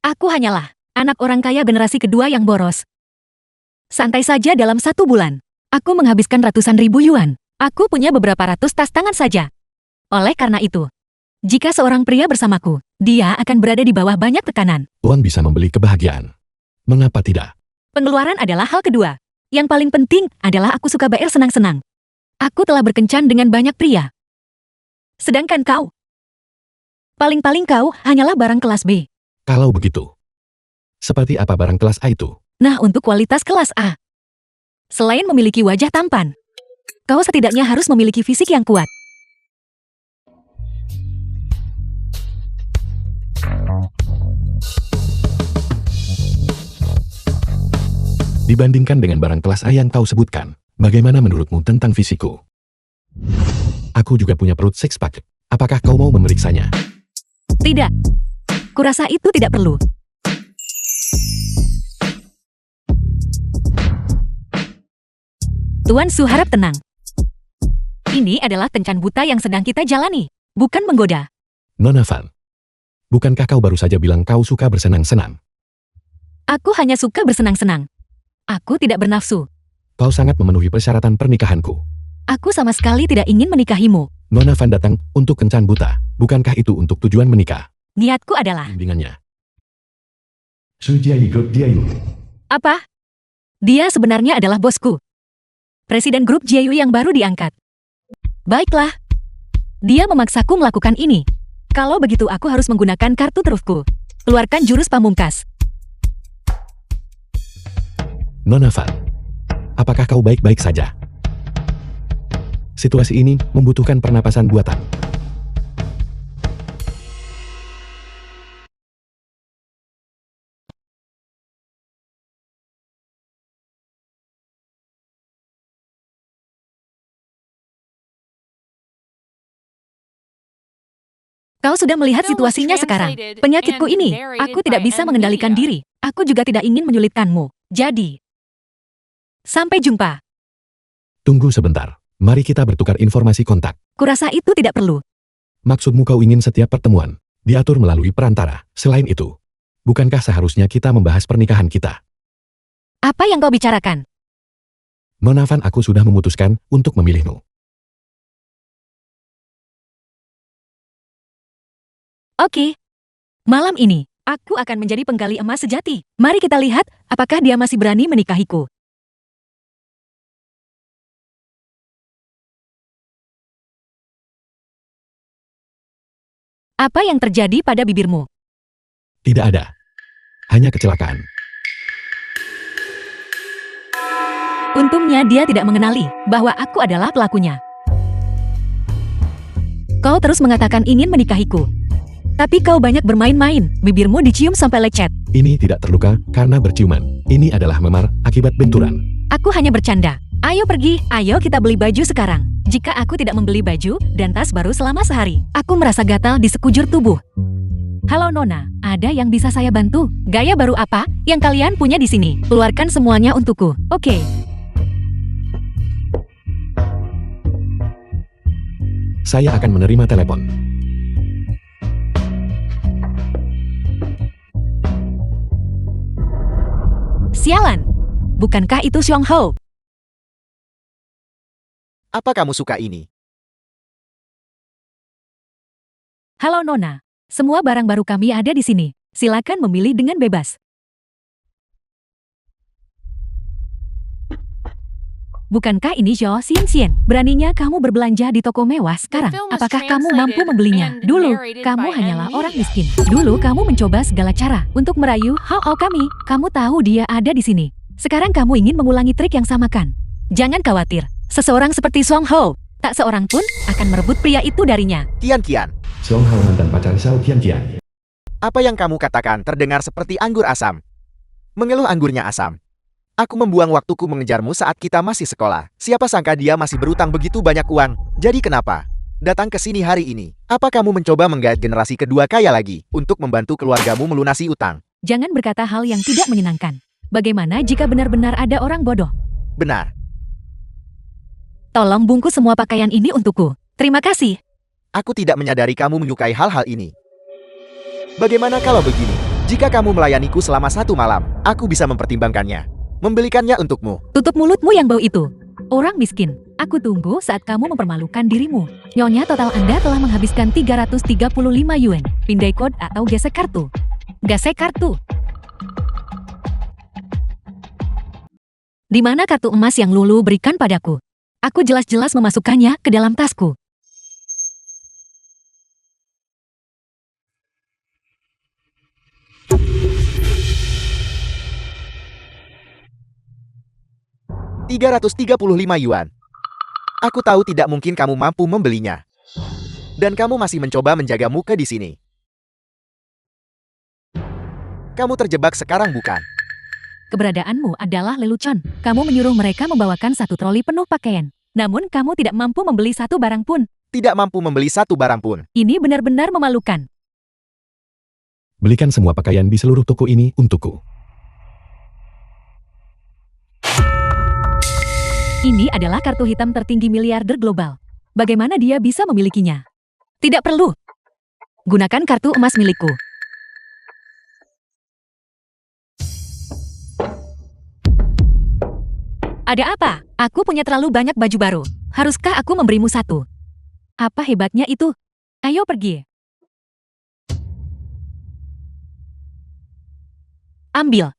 Aku hanyalah anak orang kaya generasi kedua yang boros. Santai saja dalam 1 bulan. Aku menghabiskan ratusan ribu yuan. Aku punya beberapa ratus tas tangan saja. Oleh karena itu, jika seorang pria bersamaku, dia akan berada di bawah banyak tekanan. Uang bisa membeli kebahagiaan. Mengapa tidak? Pengeluaran adalah hal kedua. Yang paling penting adalah aku suka bersenang-senang. Aku telah berkencan dengan banyak pria. Sedangkan kau, paling-paling kau hanyalah barang kelas B. Kalau begitu, seperti apa barang kelas A itu? Nah, untuk kualitas kelas A, selain memiliki wajah tampan, kau setidaknya harus memiliki fisik yang kuat. Dibandingkan dengan barang kelas A yang kau sebutkan, bagaimana menurutmu tentang fisikku? Aku juga punya perut six-pack. Apakah kau mau memeriksanya? Tidak. Kurasa itu tidak perlu. Tuan Su harap tenang. Ini adalah kencan buta yang sedang kita jalani, bukan menggoda. Nona Van, bukankah kau baru saja bilang kau suka bersenang-senang? Aku hanya suka bersenang-senang. Aku tidak bernafsu. Kau sangat memenuhi persyaratan pernikahanku. Aku sama sekali tidak ingin menikahimu. Nona Van datang untuk kencan buta. Bukankah itu untuk tujuan menikah? Niatku adalah... Bimbingannya. Sujiayi Group Jiayu. Apa? Dia sebenarnya adalah bosku. Presiden grup Jiayu yang baru diangkat. Baiklah. Dia memaksaku melakukan ini. Kalau begitu aku harus menggunakan kartu trufku. Keluarkan jurus pamungkas. Nona Van, apakah kau baik-baik saja? Situasi ini membutuhkan pernapasan buatan. Kau sudah melihat situasinya sekarang. Penyakitku ini, aku tidak bisa mengendalikan diri. Aku juga tidak ingin menyulitkanmu. Jadi, sampai jumpa. Tunggu sebentar. Mari kita bertukar informasi kontak. Kurasa itu tidak perlu. Maksudmu kau ingin setiap pertemuan diatur melalui perantara. Selain itu, bukankah seharusnya kita membahas pernikahan kita? Apa yang kau bicarakan? Nona Van, aku sudah memutuskan untuk memilihmu. Oke. Malam ini, aku akan menjadi penggali emas sejati. Mari kita lihat, apakah dia masih berani menikahiku. Apa yang terjadi pada bibirmu? Tidak ada. Hanya kecelakaan. Untungnya dia tidak mengenali bahwa aku adalah pelakunya. Kau terus mengatakan ingin menikahiku. Tapi kau banyak bermain-main, bibirmu dicium sampai lecet. Ini tidak terluka karena berciuman. Ini adalah memar akibat benturan. Aku hanya bercanda. Ayo pergi, ayo kita beli baju sekarang. Jika aku tidak membeli baju dan tas baru selama sehari, aku merasa gatal di sekujur tubuh. Halo Nona, ada yang bisa saya bantu? Gaya baru apa yang kalian punya di sini? Keluarkan semuanya untukku, oke? Saya akan menerima telepon. Sialan, bukankah itu Xiong Hou? Apa kamu suka ini? Halo Nona, semua barang baru kami ada di sini. Silakan memilih dengan bebas. Bukankah ini Zhou Xinxian? Beraninya kamu berbelanja di toko mewah sekarang. Apakah kamu mampu membelinya? Dulu, kamu hanyalah orang miskin. Dulu kamu mencoba segala cara untuk merayu Hao kami. Kamu tahu dia ada di sini. Sekarang kamu ingin mengulangi trik yang sama kan? Jangan khawatir. Seseorang seperti Xiong Hou, tak seorang pun akan merebut pria itu darinya. Tian, Xiong Hou mantan pacar Xiao Tianjian. apa yang kamu katakan terdengar seperti anggur asam. Mengeluh anggurnya asam. Aku membuang waktuku mengejarmu saat kita masih sekolah. Siapa sangka dia masih berutang begitu banyak uang. Jadi kenapa datang ke sini hari ini? Apa kamu mencoba menggait generasi kedua kaya lagi untuk membantu keluargamu melunasi utang? Jangan berkata hal yang tidak menyenangkan. Bagaimana jika benar-benar ada orang bodoh? Benar. Tolong bungkus semua pakaian ini untukku. Terima kasih. Aku tidak menyadari kamu menyukai hal-hal ini. Bagaimana kalau begini? Jika kamu melayaniku selama 1 malam, aku bisa mempertimbangkannya. Membelikannya untukmu. Tutup mulutmu yang bau itu. Orang miskin, aku tunggu saat kamu mempermalukan dirimu. Nyonya, total Anda telah menghabiskan 335 yuan. Pindai kode atau gesek kartu. Gesek kartu. Di mana kartu emas yang Lulu berikan padaku? Aku jelas-jelas memasukkannya ke dalam tasku. $335 yuan. Aku tahu tidak mungkin kamu mampu membelinya. Dan kamu masih mencoba menjaga muka di sini. Kamu terjebak sekarang bukan? Keberadaanmu adalah lelucon. Kamu menyuruh mereka membawakan 1 troli penuh pakaian. Namun kamu tidak mampu membeli 1 barang pun. Tidak mampu membeli 1 barang pun. Ini benar-benar memalukan. Belikan semua pakaian di seluruh toko ini untukku. Ini adalah kartu hitam tertinggi miliarder global. Bagaimana dia bisa memilikinya? Tidak perlu. Gunakan kartu emas milikku. Ada apa? Aku punya terlalu banyak baju baru. Haruskah aku memberimu 1? Apa hebatnya itu? Ayo pergi. Ambil.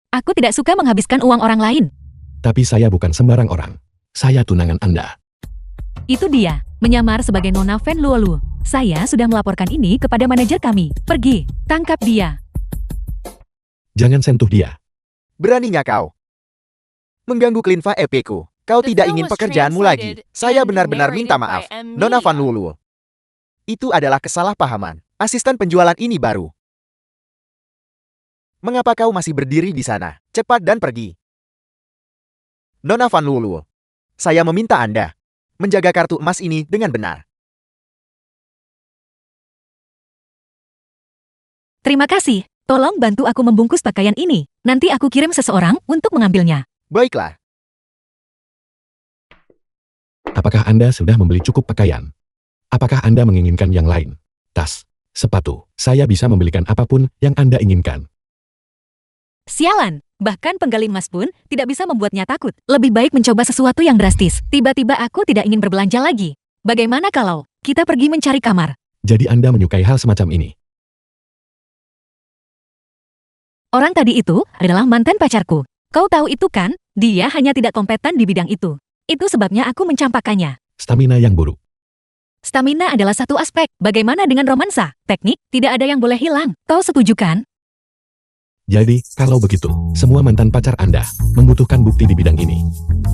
Aku tidak suka menghabiskan uang orang lain. Tapi saya bukan sembarang orang. Saya tunangan Anda. Itu dia, menyamar sebagai Nona Fen Luolu. Saya sudah melaporkan ini kepada manajer kami. Pergi, tangkap dia. Jangan sentuh dia. Beraninya kau mengganggu Klinva EP-ku. Kau tidak ingin pekerjaanmu lagi. Saya benar-benar minta maaf, Nona Van Lulu. Itu adalah kesalahpahaman. Asisten penjualan ini baru. Mengapa kau masih berdiri di sana? Cepat dan pergi. Nona Van Lulu, saya meminta Anda menjaga kartu emas ini dengan benar. Terima kasih. Tolong bantu aku membungkus pakaian ini. Nanti aku kirim seseorang untuk mengambilnya. Baiklah. Apakah Anda sudah membeli cukup pakaian? Apakah Anda menginginkan yang lain? Tas, sepatu, saya bisa membelikan apapun yang Anda inginkan. Sialan, bahkan penggali emas pun tidak bisa membuatnya takut. Lebih baik mencoba sesuatu yang drastis. Tiba-tiba aku tidak ingin berbelanja lagi. Bagaimana kalau kita pergi mencari kamar? Jadi Anda menyukai hal semacam ini? Orang tadi itu adalah mantan pacarku. Kau tahu itu kan? Dia hanya tidak kompeten di bidang itu. Itu sebabnya aku mencampakkannya. Stamina yang buruk. Stamina adalah satu aspek. Bagaimana dengan romansa? Teknik, tidak ada yang boleh hilang. Kau setuju kan? Jadi, kalau begitu, semua mantan pacar Anda membutuhkan bukti di bidang ini.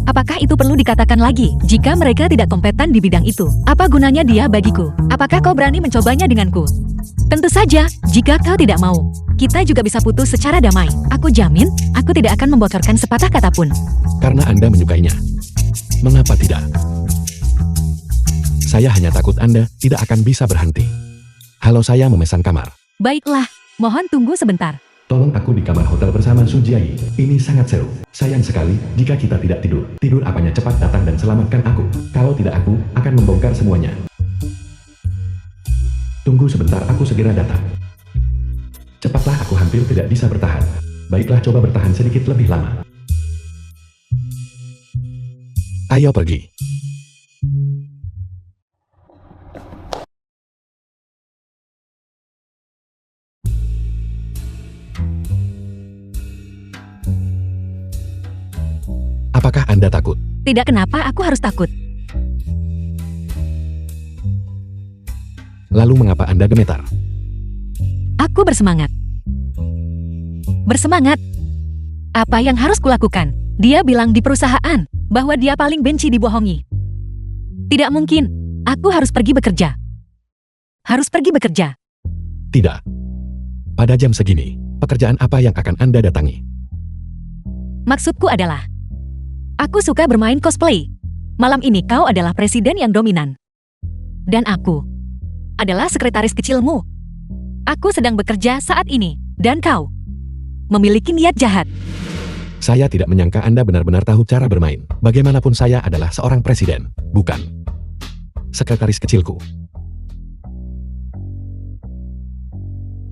Apakah itu perlu dikatakan lagi? Jika mereka tidak kompeten di bidang itu, apa gunanya dia bagiku? Apakah kau berani mencobanya denganku? Tentu saja, jika kau tidak mau. Kita juga bisa putus secara damai. Aku jamin, aku tidak akan membocorkan sepatah kata pun. Karena Anda menyukainya. Mengapa tidak? Saya hanya takut Anda tidak akan bisa berhenti. Halo, saya memesan kamar. Baiklah, mohon tunggu sebentar. Tolong aku di kamar hotel bersama Sujiai. Ini sangat seru. Sayang sekali jika kita tidak tidur. Tidur apanya, cepat datang dan selamatkan aku. Kalau tidak, aku akan membongkar semuanya. Tunggu sebentar, aku segera datang. Cepatlah, aku hampir tidak bisa bertahan. Baiklah, coba bertahan sedikit lebih lama. Ayo pergi. Apakah Anda takut? Tidak, kenapa aku harus takut? Lalu mengapa Anda gemetar? Aku bersemangat. Bersemangat? Apa yang harus kulakukan? Dia bilang di perusahaan bahwa dia paling benci dibohongi. Tidak mungkin. Aku harus pergi bekerja. Harus pergi bekerja. Tidak. Pada jam segini, pekerjaan apa yang akan Anda datangi? Maksudku adalah, aku suka bermain cosplay. Malam ini kau adalah presiden yang dominan. Dan aku adalah sekretaris kecilmu. Aku sedang bekerja saat ini. Dan kau memiliki niat jahat. Saya tidak menyangka Anda benar-benar tahu cara bermain. Bagaimanapun saya adalah seorang presiden, bukan sekretaris kecilku.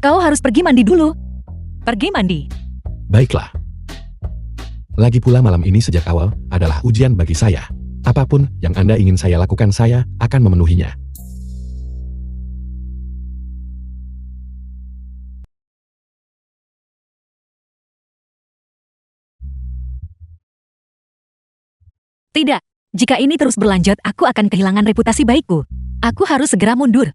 Kau harus pergi mandi dulu. Pergi mandi. Baiklah. Lagi pula malam ini sejak awal adalah ujian bagi saya. Apapun yang Anda ingin saya lakukan, saya akan memenuhinya. Tidak. Jika ini terus berlanjut, aku akan kehilangan reputasi baikku. Aku harus segera mundur.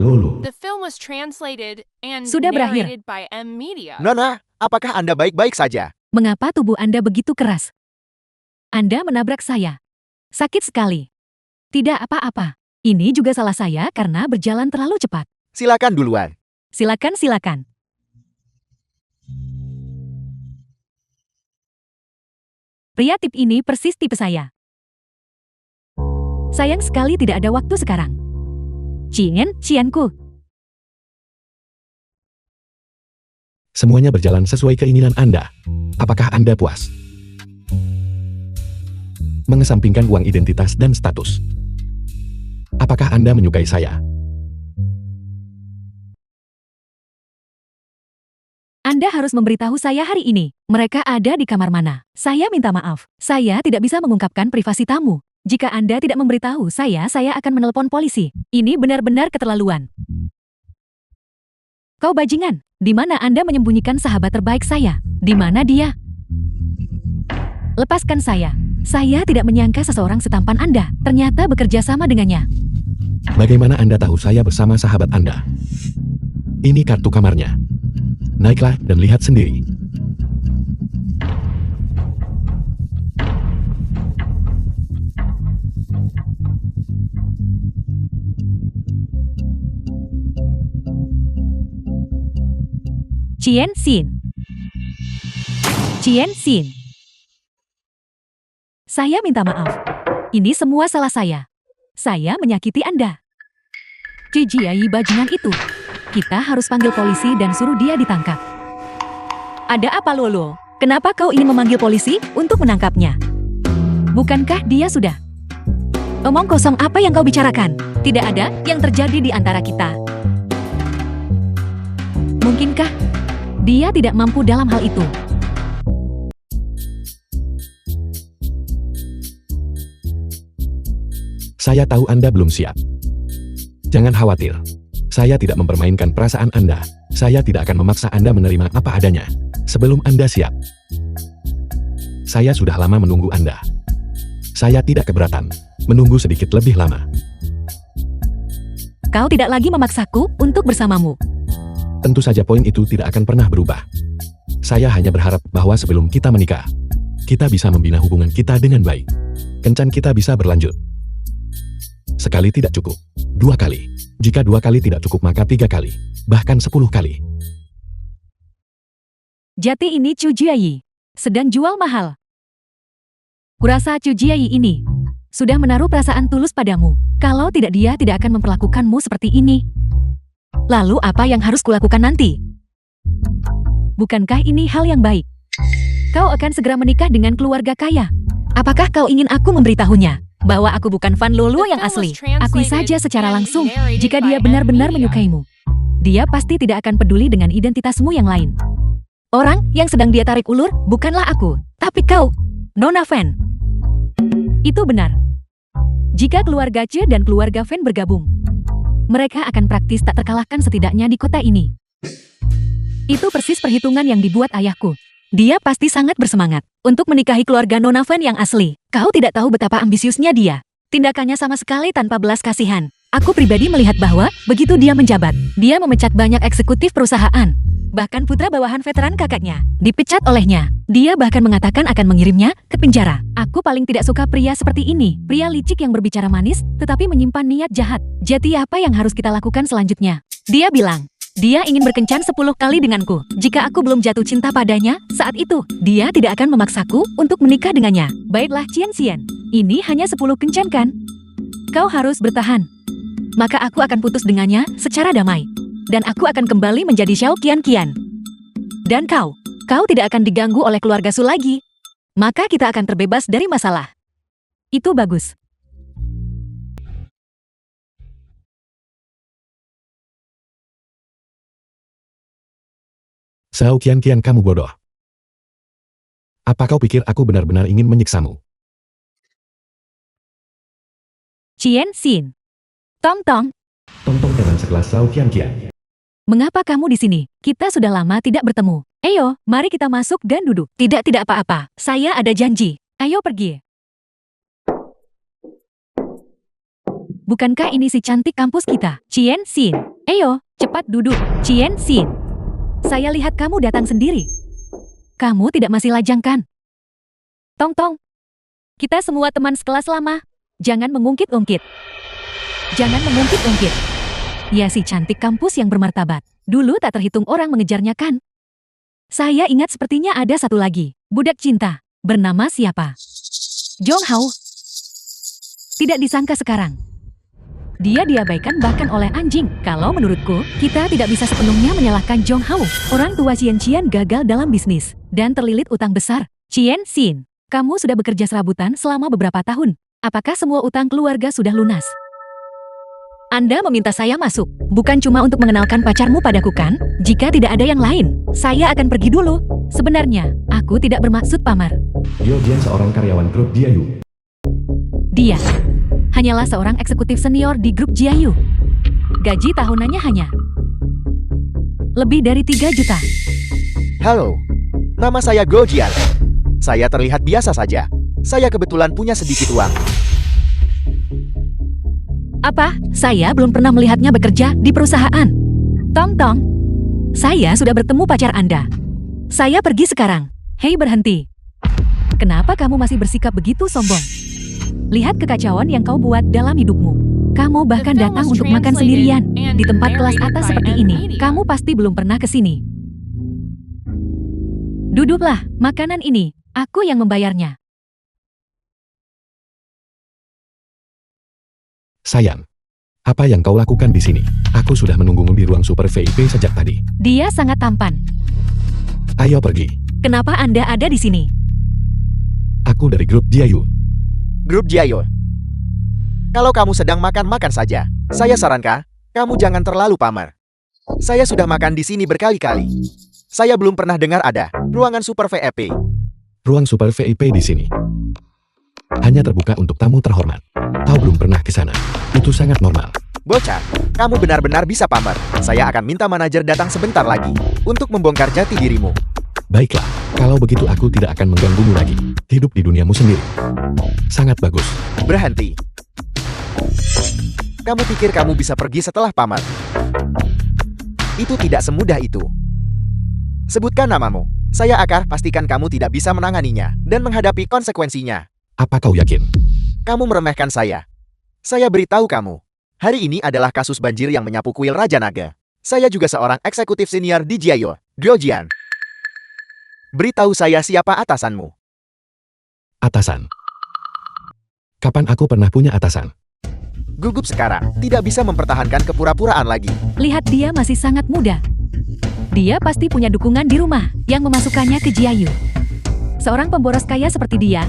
Lulu, The film was translated and Sudah berakhir. narrated by M Media. Nona, apakah Anda baik-baik saja? Mengapa tubuh Anda begitu keras? Anda menabrak saya. Sakit sekali. Tidak apa-apa. Ini juga salah saya karena berjalan terlalu cepat. Silakan duluan. Silakan, silakan. Pria tip ini persis tipe saya. Sayang sekali tidak ada waktu sekarang. Cianku. semuanya berjalan sesuai keinginan Anda. Apakah Anda puas? Mengesampingkan uang identitas dan status. Apakah Anda menyukai saya? Anda harus memberitahu saya hari ini. Mereka ada di kamar mana? Saya minta maaf. Saya tidak bisa mengungkapkan privasi tamu. Jika Anda tidak memberitahu saya akan menelpon polisi. Ini benar-benar keterlaluan. Kau bajingan, di mana Anda menyembunyikan sahabat terbaik saya? Di mana dia? Lepaskan saya. Saya tidak menyangka seseorang setampan Anda ternyata bekerja sama dengannya. Bagaimana Anda tahu saya bersama sahabat Anda? Ini kartu kamarnya. Naiklah dan lihat sendiri. Chien Xin. Saya minta maaf. Ini semua salah saya. Saya menyakiti Anda. Cijiai bajingan itu. Kita harus panggil polisi dan suruh dia ditangkap. Ada apa, Lolo? Kenapa kau ingin memanggil polisi untuk menangkapnya? Bukankah dia sudah? Omong kosong apa yang kau bicarakan? Tidak ada yang terjadi di antara kita. Mungkinkah dia tidak mampu dalam hal itu? Saya tahu Anda belum siap. Jangan khawatir. Saya tidak mempermainkan perasaan Anda. Saya tidak akan memaksa Anda menerima apa adanya. Sebelum Anda siap. Saya sudah lama menunggu Anda. Saya tidak keberatan menunggu sedikit lebih lama. Kau tidak lagi memaksaku untuk bersamamu. Tentu saja poin itu tidak akan pernah berubah. Saya hanya berharap bahwa sebelum kita menikah, kita bisa membina hubungan kita dengan baik. Kencan kita bisa berlanjut. Sekali tidak cukup, 2 kali. Jika 2 kali tidak cukup maka 3 kali, bahkan 10 kali. Jati ini Chu Jiayi sedang jual mahal. Kurasa Chu Jiayi ini sudah menaruh perasaan tulus padamu. Kalau tidak, dia tidak akan memperlakukanmu seperti ini. Lalu apa yang harus kulakukan nanti? Bukankah ini hal yang baik? Kau akan segera menikah dengan keluarga kaya. Apakah kau ingin aku memberitahunya bahwa aku bukan Fan Lolo yang asli? Akui saja secara langsung jika dia benar-benar menyukaimu. Dia pasti tidak akan peduli dengan identitasmu yang lain. Orang yang sedang dia tarik ulur bukanlah aku, tapi kau, Nona Fan. Itu benar. Jika keluarga Ce dan keluarga Fan bergabung, mereka akan praktis tak terkalahkan setidaknya di kota ini. Itu persis perhitungan yang dibuat ayahku. Dia pasti sangat bersemangat untuk menikahi keluarga Nona Fan yang asli. Kau tidak tahu betapa ambisiusnya dia. Tindakannya sama sekali tanpa belas kasihan. Aku pribadi melihat bahwa begitu dia menjabat, dia memecat banyak eksekutif perusahaan. Bahkan putra bawahan veteran kakaknya dipecat olehnya. Dia bahkan mengatakan akan mengirimnya ke penjara. Aku paling tidak suka pria seperti ini. Pria licik yang berbicara manis tetapi menyimpan niat jahat. Jadi apa yang harus kita lakukan selanjutnya? Dia bilang, dia ingin berkencan 10 kali denganku. Jika aku belum jatuh cinta padanya, saat itu, dia tidak akan memaksaku untuk menikah dengannya. Baiklah Xian, ini hanya 10 kencan kan? Kau harus bertahan. Maka aku akan putus dengannya secara damai. Dan aku akan kembali menjadi Xiao Qian. Dan kau tidak akan diganggu oleh keluarga Su lagi. maka kita akan terbebas dari masalah. Itu bagus. Xiao Qian, kamu bodoh. Apa kau pikir aku benar-benar ingin menyiksamu? Qian Xin. Tong Tong, Tong dengan sekelas Xiao Qian. mengapa kamu di sini? Kita sudah lama tidak bertemu. Ayo, mari kita masuk dan duduk. Tidak apa-apa. Saya ada janji. Ayo pergi. Bukankah ini si cantik kampus kita? Qian Xin. Ayo, cepat duduk. Qian Xin. Saya lihat kamu datang sendiri. Kamu tidak masih lajang kan? Tong Tong. Kita semua teman sekelas lama. Jangan mengungkit-ungkit. Jangan mengungkit-ungkit. Ya si cantik kampus yang bermartabat. Dulu tak terhitung orang mengejarnya kan? Saya ingat sepertinya ada satu lagi. Budak cinta. Bernama siapa? Jong Hao. Tidak disangka sekarang. Dia diabaikan bahkan oleh anjing. Kalau menurutku, kita tidak bisa sepenuhnya menyalahkan Jong Hao. Orang tua Qian gagal dalam bisnis dan terlilit utang besar. Qian Xin, kamu sudah bekerja serabutan selama beberapa tahun. Apakah semua utang keluarga sudah lunas? Anda meminta saya masuk, bukan cuma untuk mengenalkan pacarmu padaku kan? Jika tidak ada yang lain, saya akan pergi dulu. Sebenarnya, aku tidak bermaksud pamar. Jian seorang karyawan grup Jiayu. Dia hanyalah seorang eksekutif senior di grup Jiayu. Gaji tahunannya hanya lebih dari 3 juta. Halo, nama saya Go Jian. Saya terlihat biasa saja. Saya kebetulan punya sedikit uang. Apa? Saya belum pernah melihatnya bekerja di perusahaan. Tong Tong, saya sudah bertemu pacar Anda. Saya pergi sekarang. Hei, berhenti. Kenapa kamu masih bersikap begitu sombong? Lihat kekacauan yang kau buat dalam hidupmu. Kamu bahkan datang untuk makan sendirian di tempat kelas atas seperti ini. Kamu pasti belum pernah ke sini. Duduklah, makanan ini aku yang membayarnya. Sayang, apa yang kau lakukan di sini? Aku sudah menunggumu di ruang super VIP sejak tadi. Dia sangat tampan. Ayo pergi. Kenapa Anda ada di sini? Aku dari grup Jiayu. Grup Jiayo. Kalau kamu sedang makan saja. Saya sarankan, kamu jangan terlalu pamar. Saya sudah makan di sini berkali-kali. Saya belum pernah dengar ada ruangan super VIP. Ruang super VIP di sini hanya terbuka untuk tamu terhormat. Kau belum pernah ke sana. Itu sangat normal. Bocah, kamu benar-benar bisa pamer. Saya akan minta manajer datang sebentar lagi untuk membongkar jati dirimu. Baiklah, kalau begitu aku tidak akan mengganggumu lagi. Hidup di duniamu sendiri. Sangat bagus. Berhenti. Kamu pikir kamu bisa pergi setelah pamer? Itu tidak semudah itu. Sebutkan namamu. Saya akan pastikan kamu tidak bisa menanganinya dan menghadapi konsekuensinya. Apa kau yakin? Kamu meremehkan saya. Saya beritahu kamu. Hari ini adalah kasus banjir yang menyapu kuil Raja Naga. Saya juga seorang eksekutif senior di Jiayo, Jian. Beritahu saya siapa atasanmu. Atasan. Kapan aku pernah punya atasan? Gugup sekarang, tidak bisa mempertahankan kepura-puraan lagi. Lihat dia masih sangat muda. Dia pasti punya dukungan di rumah yang memasukkannya ke Jiayu. Seorang pemboros kaya seperti dia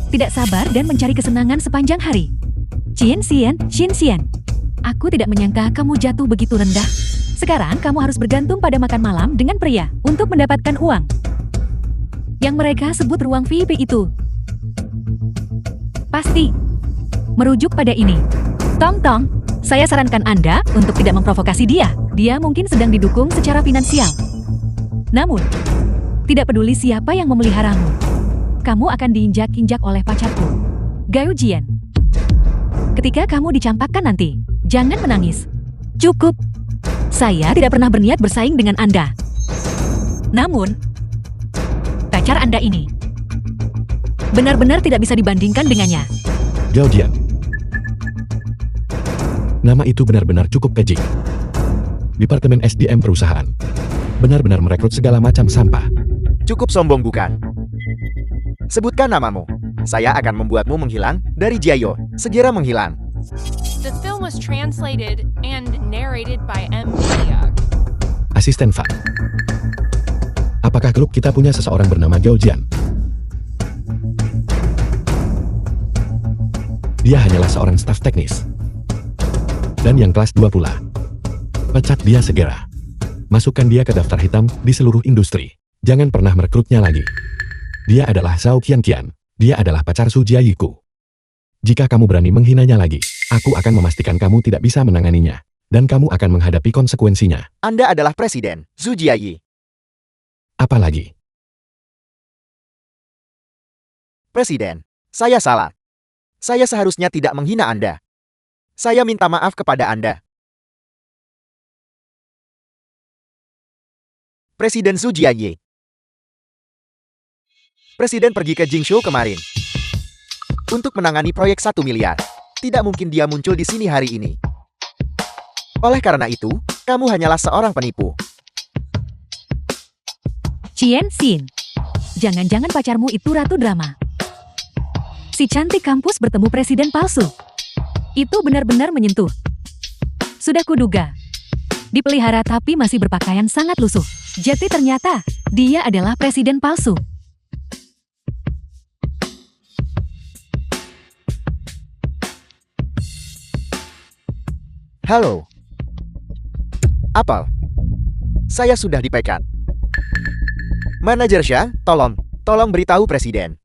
tidak sabar dan mencari kesenangan sepanjang hari. Qian Xian, aku tidak menyangka kamu jatuh begitu rendah. Sekarang kamu harus bergantung pada makan malam dengan pria untuk mendapatkan uang yang mereka sebut ruang VIP itu. Pasti merujuk pada ini. Tong Tong, saya sarankan Anda untuk tidak memprovokasi dia. Dia mungkin sedang didukung secara finansial. Namun, tidak peduli siapa yang memeliharamu, kamu akan diinjak-injak oleh pacarku, Gao Jian. Ketika kamu dicampakkan nanti, jangan menangis. Cukup. Saya tidak pernah berniat bersaing dengan Anda. Namun, pacar Anda ini benar-benar tidak bisa dibandingkan dengannya. Gao Jian. Nama itu benar-benar cukup keji. Departemen SDM perusahaan benar-benar merekrut segala macam sampah. Cukup sombong bukan? Sebutkan namamu. Saya akan membuatmu menghilang dari Jiayo. Segera menghilang. The film was translated and narrated by Media. Asisten Fa. Apakah grup kita punya seseorang bernama Gao Jian? Dia hanyalah seorang staf teknis. Dan yang kelas 2 pula. Pecat dia segera. Masukkan dia ke daftar hitam di seluruh industri. Jangan pernah merekrutnya lagi. Dia adalah Zhao Qianqian. Dia adalah pacar Su Jiayiku. Jika kamu berani menghinanya lagi, aku akan memastikan kamu tidak bisa menanganinya. Dan kamu akan menghadapi konsekuensinya. Anda adalah Presiden, Zhu Jiayi. Apa lagi? Presiden, saya salah. Saya seharusnya tidak menghina Anda. Saya minta maaf kepada Anda. Presiden Zhu Jiayi. Presiden pergi ke Jingzhou kemarin untuk menangani proyek 1 miliar. Tidak mungkin dia muncul di sini hari ini. Oleh karena itu, kamu hanyalah seorang penipu. Qian Xin. Jangan-jangan pacarmu itu ratu drama. Si cantik kampus bertemu presiden palsu. Itu benar-benar menyentuh. Sudah kuduga. Dipelihara tapi masih berpakaian sangat lusuh. Jadi ternyata, dia adalah presiden palsu. Halo. Apel. Saya sudah dipecat. Manajer Xiang, tolong beritahu Presiden.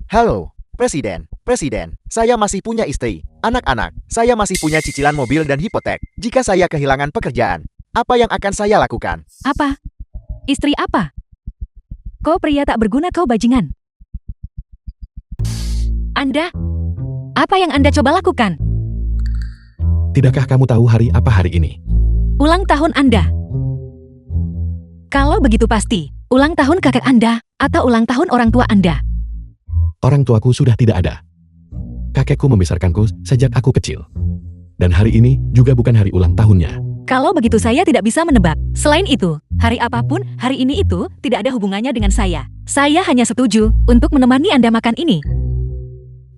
Halo, Presiden, saya masih punya istri, anak-anak, saya masih punya cicilan mobil dan hipotek. Jika saya kehilangan pekerjaan, apa yang akan saya lakukan? Apa? Istri apa? Kau pria tak berguna, kau bajingan. Anda? Apa yang Anda coba lakukan? Tidakkah kamu tahu hari apa hari ini? Ulang tahun Anda. Kalau begitu pasti, ulang tahun kakek Anda, atau ulang tahun orang tua Anda. Orang tuaku sudah tidak ada. Kakekku membesarkanku sejak aku kecil. Dan hari ini juga bukan hari ulang tahunnya. Kalau begitu saya tidak bisa menebak. Selain itu, hari apapun, hari ini itu tidak ada hubungannya dengan saya. Saya hanya setuju untuk menemani Anda makan ini.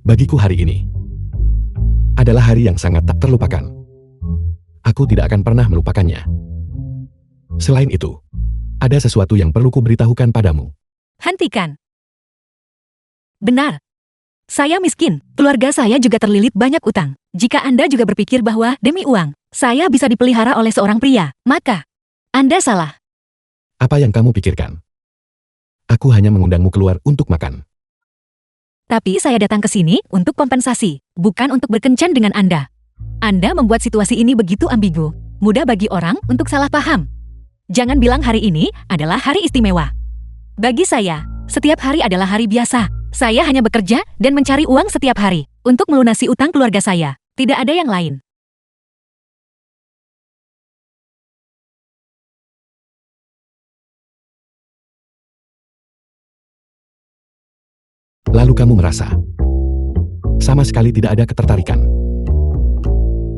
Bagiku hari ini adalah hari yang sangat tak terlupakan. Aku tidak akan pernah melupakannya. Selain itu, ada sesuatu yang perlu kuberitahukan padamu. Hentikan. Benar. Saya miskin. Keluarga saya juga terlilit banyak utang. Jika Anda juga berpikir bahwa demi uang, saya bisa dipelihara oleh seorang pria, maka Anda salah. Apa yang kamu pikirkan? Aku hanya mengundangmu keluar untuk makan. Tapi saya datang ke sini untuk kompensasi, bukan untuk berkencan dengan Anda. Anda membuat situasi ini begitu ambigu, mudah bagi orang untuk salah paham. Jangan bilang hari ini adalah hari istimewa. Bagi saya, setiap hari adalah hari biasa. Saya hanya bekerja dan mencari uang setiap hari untuk melunasi utang keluarga saya. Tidak ada yang lain. Lalu kamu merasa sama sekali tidak ada ketertarikan.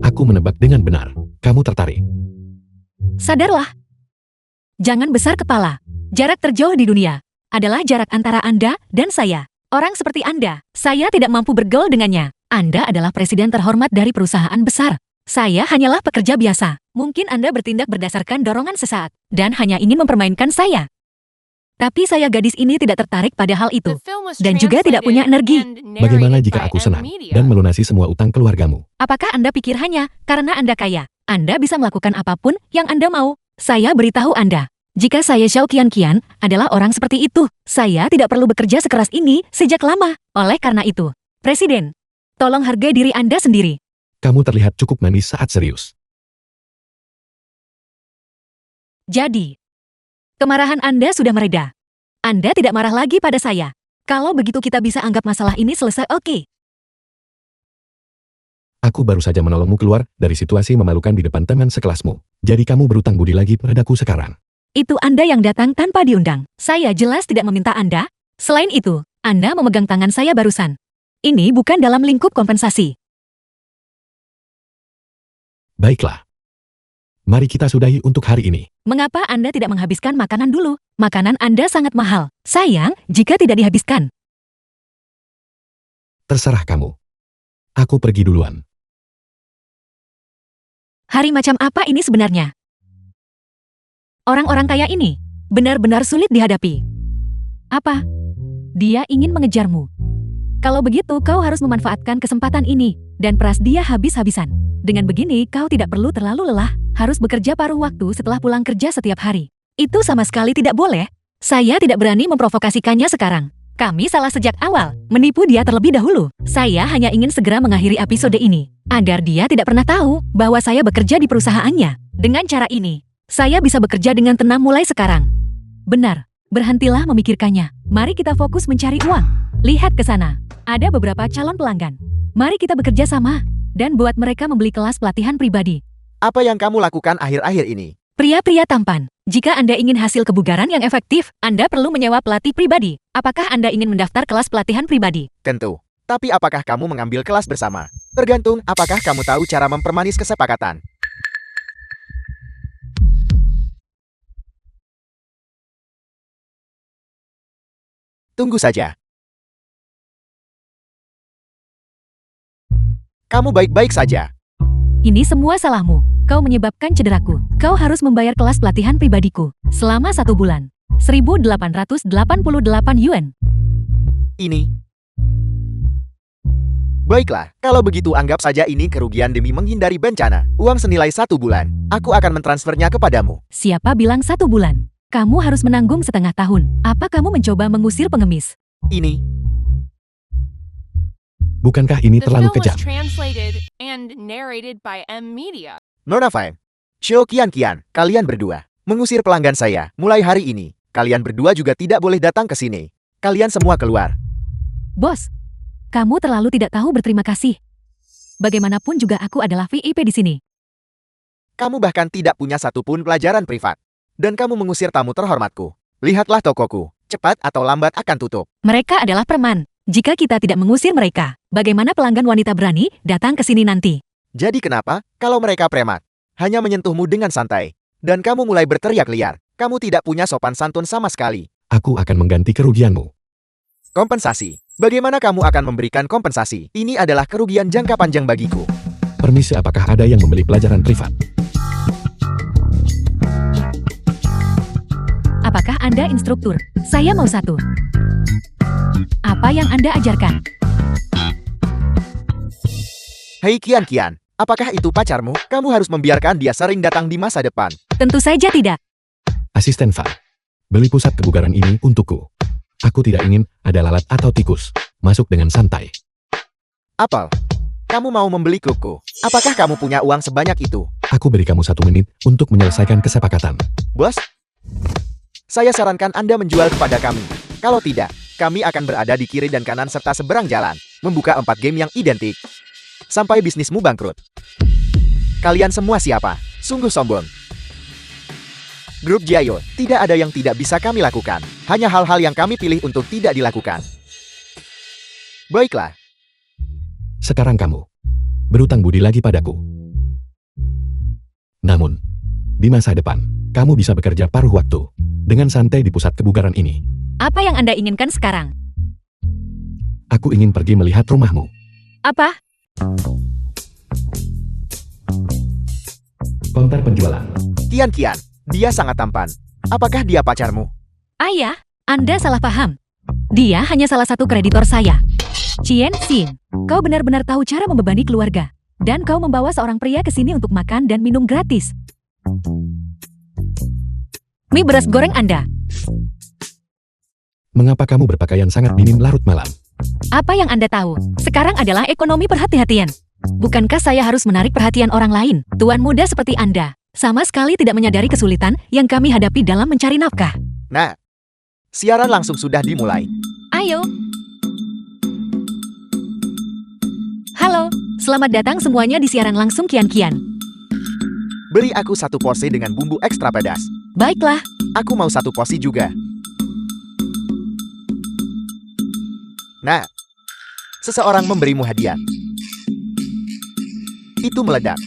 Aku menebak dengan benar, kamu tertarik. Sadarlah. Jangan besar kepala. Jarak terjauh di dunia adalah jarak antara Anda dan saya. Orang seperti Anda, saya tidak mampu bergaul dengannya. Anda adalah presiden terhormat dari perusahaan besar. Saya hanyalah pekerja biasa. Mungkin Anda bertindak berdasarkan dorongan sesaat dan hanya ingin mempermainkan saya. Tapi saya gadis ini tidak tertarik pada hal itu. Dan juga tidak punya energi. Bagaimana jika aku senang dan melunasi semua utang keluargamu? Apakah Anda pikir hanya karena Anda kaya, Anda bisa melakukan apapun yang Anda mau? Saya beritahu Anda, jika saya Zhao Qianqian adalah orang seperti itu, saya tidak perlu bekerja sekeras ini sejak lama. Oleh karena itu, Presiden, tolong hargai diri Anda sendiri. Kamu terlihat cukup manis saat serius. Jadi, kemarahan Anda sudah mereda. Anda tidak marah lagi pada saya. Kalau begitu kita bisa anggap masalah ini selesai, oke? Aku baru saja menolongmu keluar dari situasi memalukan di depan teman sekelasmu. Jadi kamu berutang budi lagi padaku sekarang. Itu Anda yang datang tanpa diundang. Saya jelas tidak meminta Anda. Selain itu, Anda memegang tangan saya barusan. Ini bukan dalam lingkup kompensasi. Baiklah. Mari kita sudahi untuk hari ini. Mengapa Anda tidak menghabiskan makanan dulu? Makanan Anda sangat mahal. Sayang jika tidak dihabiskan. Terserah kamu. Aku pergi duluan. Hari macam apa ini sebenarnya? Orang-orang kaya ini benar-benar sulit dihadapi. Apa? Dia ingin mengejarmu. Kalau begitu kau harus memanfaatkan kesempatan ini dan peras dia habis-habisan. Dengan begini kau tidak perlu terlalu lelah, harus bekerja paruh waktu setelah pulang kerja setiap hari. Itu sama sekali tidak boleh. Saya tidak berani memprovokasikannya sekarang. Kami salah sejak awal, menipu dia terlebih dahulu. Saya hanya ingin segera mengakhiri episode ini, agar dia tidak pernah tahu bahwa saya bekerja di perusahaannya. Dengan cara ini, saya bisa bekerja dengan tenang mulai sekarang. Benar, berhentilah memikirkannya. Mari kita fokus mencari uang. Lihat ke sana, ada beberapa calon pelanggan. Mari kita bekerja sama, dan buat mereka membeli kelas pelatihan pribadi. Apa yang kamu lakukan akhir-akhir ini? Pria-pria tampan, jika Anda ingin hasil kebugaran yang efektif, Anda perlu menyewa pelatih pribadi. Apakah Anda ingin mendaftar kelas pelatihan pribadi? Tentu. Tapi apakah kamu mengambil kelas bersama? Tergantung apakah kamu tahu cara mempermanis kesepakatan. Tunggu saja. Kamu baik-baik saja. Ini semua salahmu. Kau menyebabkan cederaku. Kau harus membayar kelas pelatihan pribadiku selama 1 bulan. 1.888 yuan. Ini. Baiklah, kalau begitu anggap saja ini kerugian demi menghindari bencana. Uang senilai 1 bulan. Aku akan mentransfernya kepadamu. Siapa bilang 1 bulan? Kamu harus menanggung setengah tahun. Apa kamu mencoba mengusir pengemis? Ini. Bukankah ini The terlalu film was kejam? translated and narrated by M Media. Nona Fine. Shio Kian, kalian berdua. Mengusir pelanggan saya, mulai hari ini. Kalian berdua juga tidak boleh datang ke sini. Kalian semua keluar. Bos, kamu terlalu tidak tahu berterima kasih. Bagaimanapun juga aku adalah VIP di sini. Kamu bahkan tidak punya satupun pelajaran privat. Dan kamu mengusir tamu terhormatku. Lihatlah tokoku. Cepat atau lambat akan tutup. Mereka adalah preman. Jika kita tidak mengusir mereka, bagaimana pelanggan wanita berani datang ke sini nanti? Jadi kenapa, kalau mereka premat, hanya menyentuhmu dengan santai, dan kamu mulai berteriak liar, kamu tidak punya sopan santun sama sekali. Aku akan mengganti kerugianmu. Kompensasi. Bagaimana kamu akan memberikan kompensasi? Ini adalah kerugian jangka panjang bagiku. Permisi, apakah ada yang membeli pelajaran privat? Apakah Anda instruktur? Saya mau 1. Apa yang Anda ajarkan? Hei Kian, apakah itu pacarmu? Kamu harus membiarkan dia sering datang di masa depan. Tentu saja tidak. Asisten Fa, beli pusat kebugaran ini untukku. Aku tidak ingin ada lalat atau tikus. Masuk dengan santai. Apel, kamu mau membeli kuku? Apakah kamu punya uang sebanyak itu? Aku beri kamu 1 menit untuk menyelesaikan kesepakatan. Bos, saya sarankan Anda menjual kepada kami. Kalau tidak, kami akan berada di kiri dan kanan serta seberang jalan, membuka 4 game yang identik. Sampai bisnismu bangkrut. Kalian semua siapa? Sungguh sombong. Grup Jiayo, tidak ada yang tidak bisa kami lakukan. Hanya hal-hal yang kami pilih untuk tidak dilakukan. Baiklah. Sekarang kamu berutang budi lagi padaku. Namun, di masa depan, kamu bisa bekerja paruh waktu dengan santai di pusat kebugaran ini. Apa yang Anda inginkan sekarang? Aku ingin pergi melihat rumahmu. Apa? Konter penjualan. Kian, dia sangat tampan. Apakah dia pacarmu? Ayah, Anda salah paham. Dia hanya salah satu kreditor saya. Chien Xin, kau benar-benar tahu cara membebani keluarga. Dan kau membawa seorang pria ke sini untuk makan dan minum gratis. Mie beras goreng Anda. Mengapa kamu berpakaian sangat minim larut malam? Apa yang Anda tahu? Sekarang adalah ekonomi perhati-hatian. Bukankah saya harus menarik perhatian orang lain? Tuan muda seperti Anda sama sekali tidak menyadari kesulitan yang kami hadapi dalam mencari nafkah. Nah, siaran langsung sudah dimulai. Ayo. Halo, selamat datang semuanya di siaran langsung Kian. Beri aku 1 porsi dengan bumbu ekstra pedas. Baiklah, Aku mau 1 porsi juga. Nah, seseorang memberimu hadiah. Itu meledak.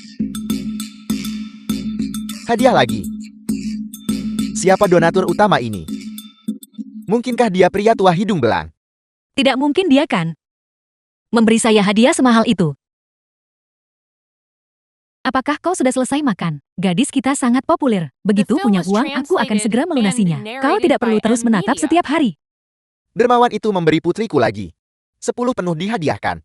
Hadiah lagi. Siapa donatur utama ini? Mungkinkah dia pria tua hidung belang? tidak mungkin dia kan memberi saya hadiah semahal itu. Apakah kau sudah selesai makan? Gadis kita sangat populer. Begitu punya uang, aku akan segera melunasinya. Kau tidak perlu terus menatap setiap hari. Dermawan itu memberi putriku lagi. 10 penuh dihadiahkan.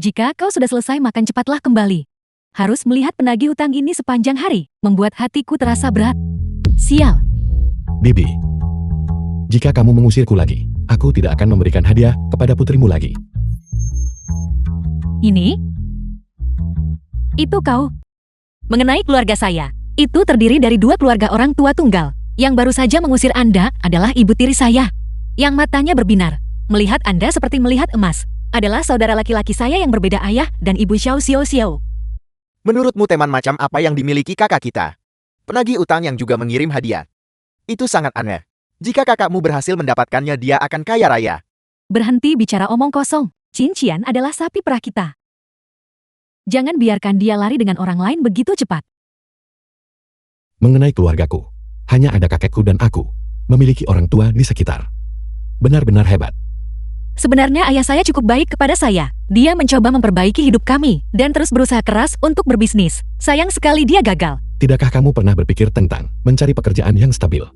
Jika kau sudah selesai makan cepatlah kembali. Harus melihat penagih hutang ini sepanjang hari, membuat hatiku terasa berat. Sial. Bibi. Jika kamu mengusirku lagi, aku tidak akan memberikan hadiah kepada putrimu lagi. Ini? Itu kau. Mengenai keluarga saya, itu terdiri dari 2 keluarga orang tua tunggal. Yang baru saja mengusir Anda adalah ibu tiri saya. Yang matanya berbinar. Melihat Anda seperti melihat emas. Adalah saudara laki-laki saya yang berbeda ayah dan ibu Xiao Xiao Xiao. Menurutmu teman macam apa yang dimiliki kakak kita? Penagih utang yang juga mengirim hadiah. Itu sangat aneh. Jika kakakmu berhasil mendapatkannya, dia akan kaya raya. Berhenti bicara omong kosong. Cincian adalah sapi perah kita. Jangan biarkan dia lari dengan orang lain begitu cepat. Mengenai keluargaku, hanya ada kakekku dan aku. Memiliki orang tua di sekitar. Benar-benar hebat. Sebenarnya ayah saya cukup baik kepada saya. Dia mencoba memperbaiki hidup kami dan terus berusaha keras untuk berbisnis. Sayang sekali dia gagal. Tidakkah kamu pernah berpikir tentang mencari pekerjaan yang stabil?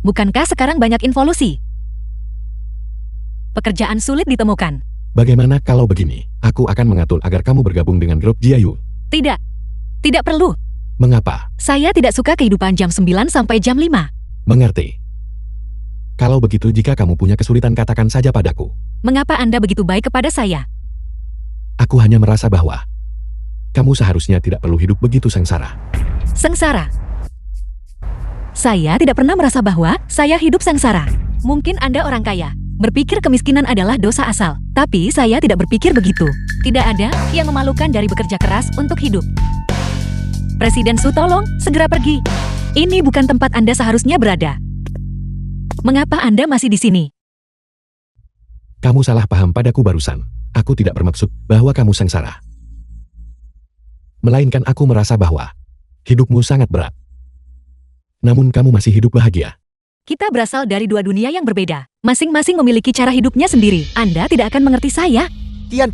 Bukankah sekarang banyak involusi? Pekerjaan sulit ditemukan. Bagaimana kalau begini? Aku akan mengatur agar kamu bergabung dengan grup Jiayu. Tidak. Tidak perlu. Mengapa? Saya tidak suka kehidupan jam 9 sampai jam 5. Mengerti. Kalau begitu, jika kamu punya kesulitan, katakan saja padaku. Mengapa Anda begitu baik kepada saya? Aku hanya merasa bahwa kamu seharusnya tidak perlu hidup begitu sengsara. Sengsara? Saya tidak pernah merasa bahwa saya hidup sengsara. Mungkin Anda orang kaya. Berpikir kemiskinan adalah dosa asal. Tapi saya tidak berpikir begitu. Tidak ada yang memalukan dari bekerja keras untuk hidup. Presiden Su, tolong, segera pergi. Ini bukan tempat Anda seharusnya berada. Mengapa Anda masih di sini? Kamu salah paham padaku barusan. Aku tidak bermaksud bahwa kamu sengsara. Melainkan aku merasa bahwa hidupmu sangat berat. Namun kamu masih hidup bahagia. Kita berasal dari 2 dunia yang berbeda. Masing-masing memiliki cara hidupnya sendiri. Anda tidak akan mengerti saya. Kian.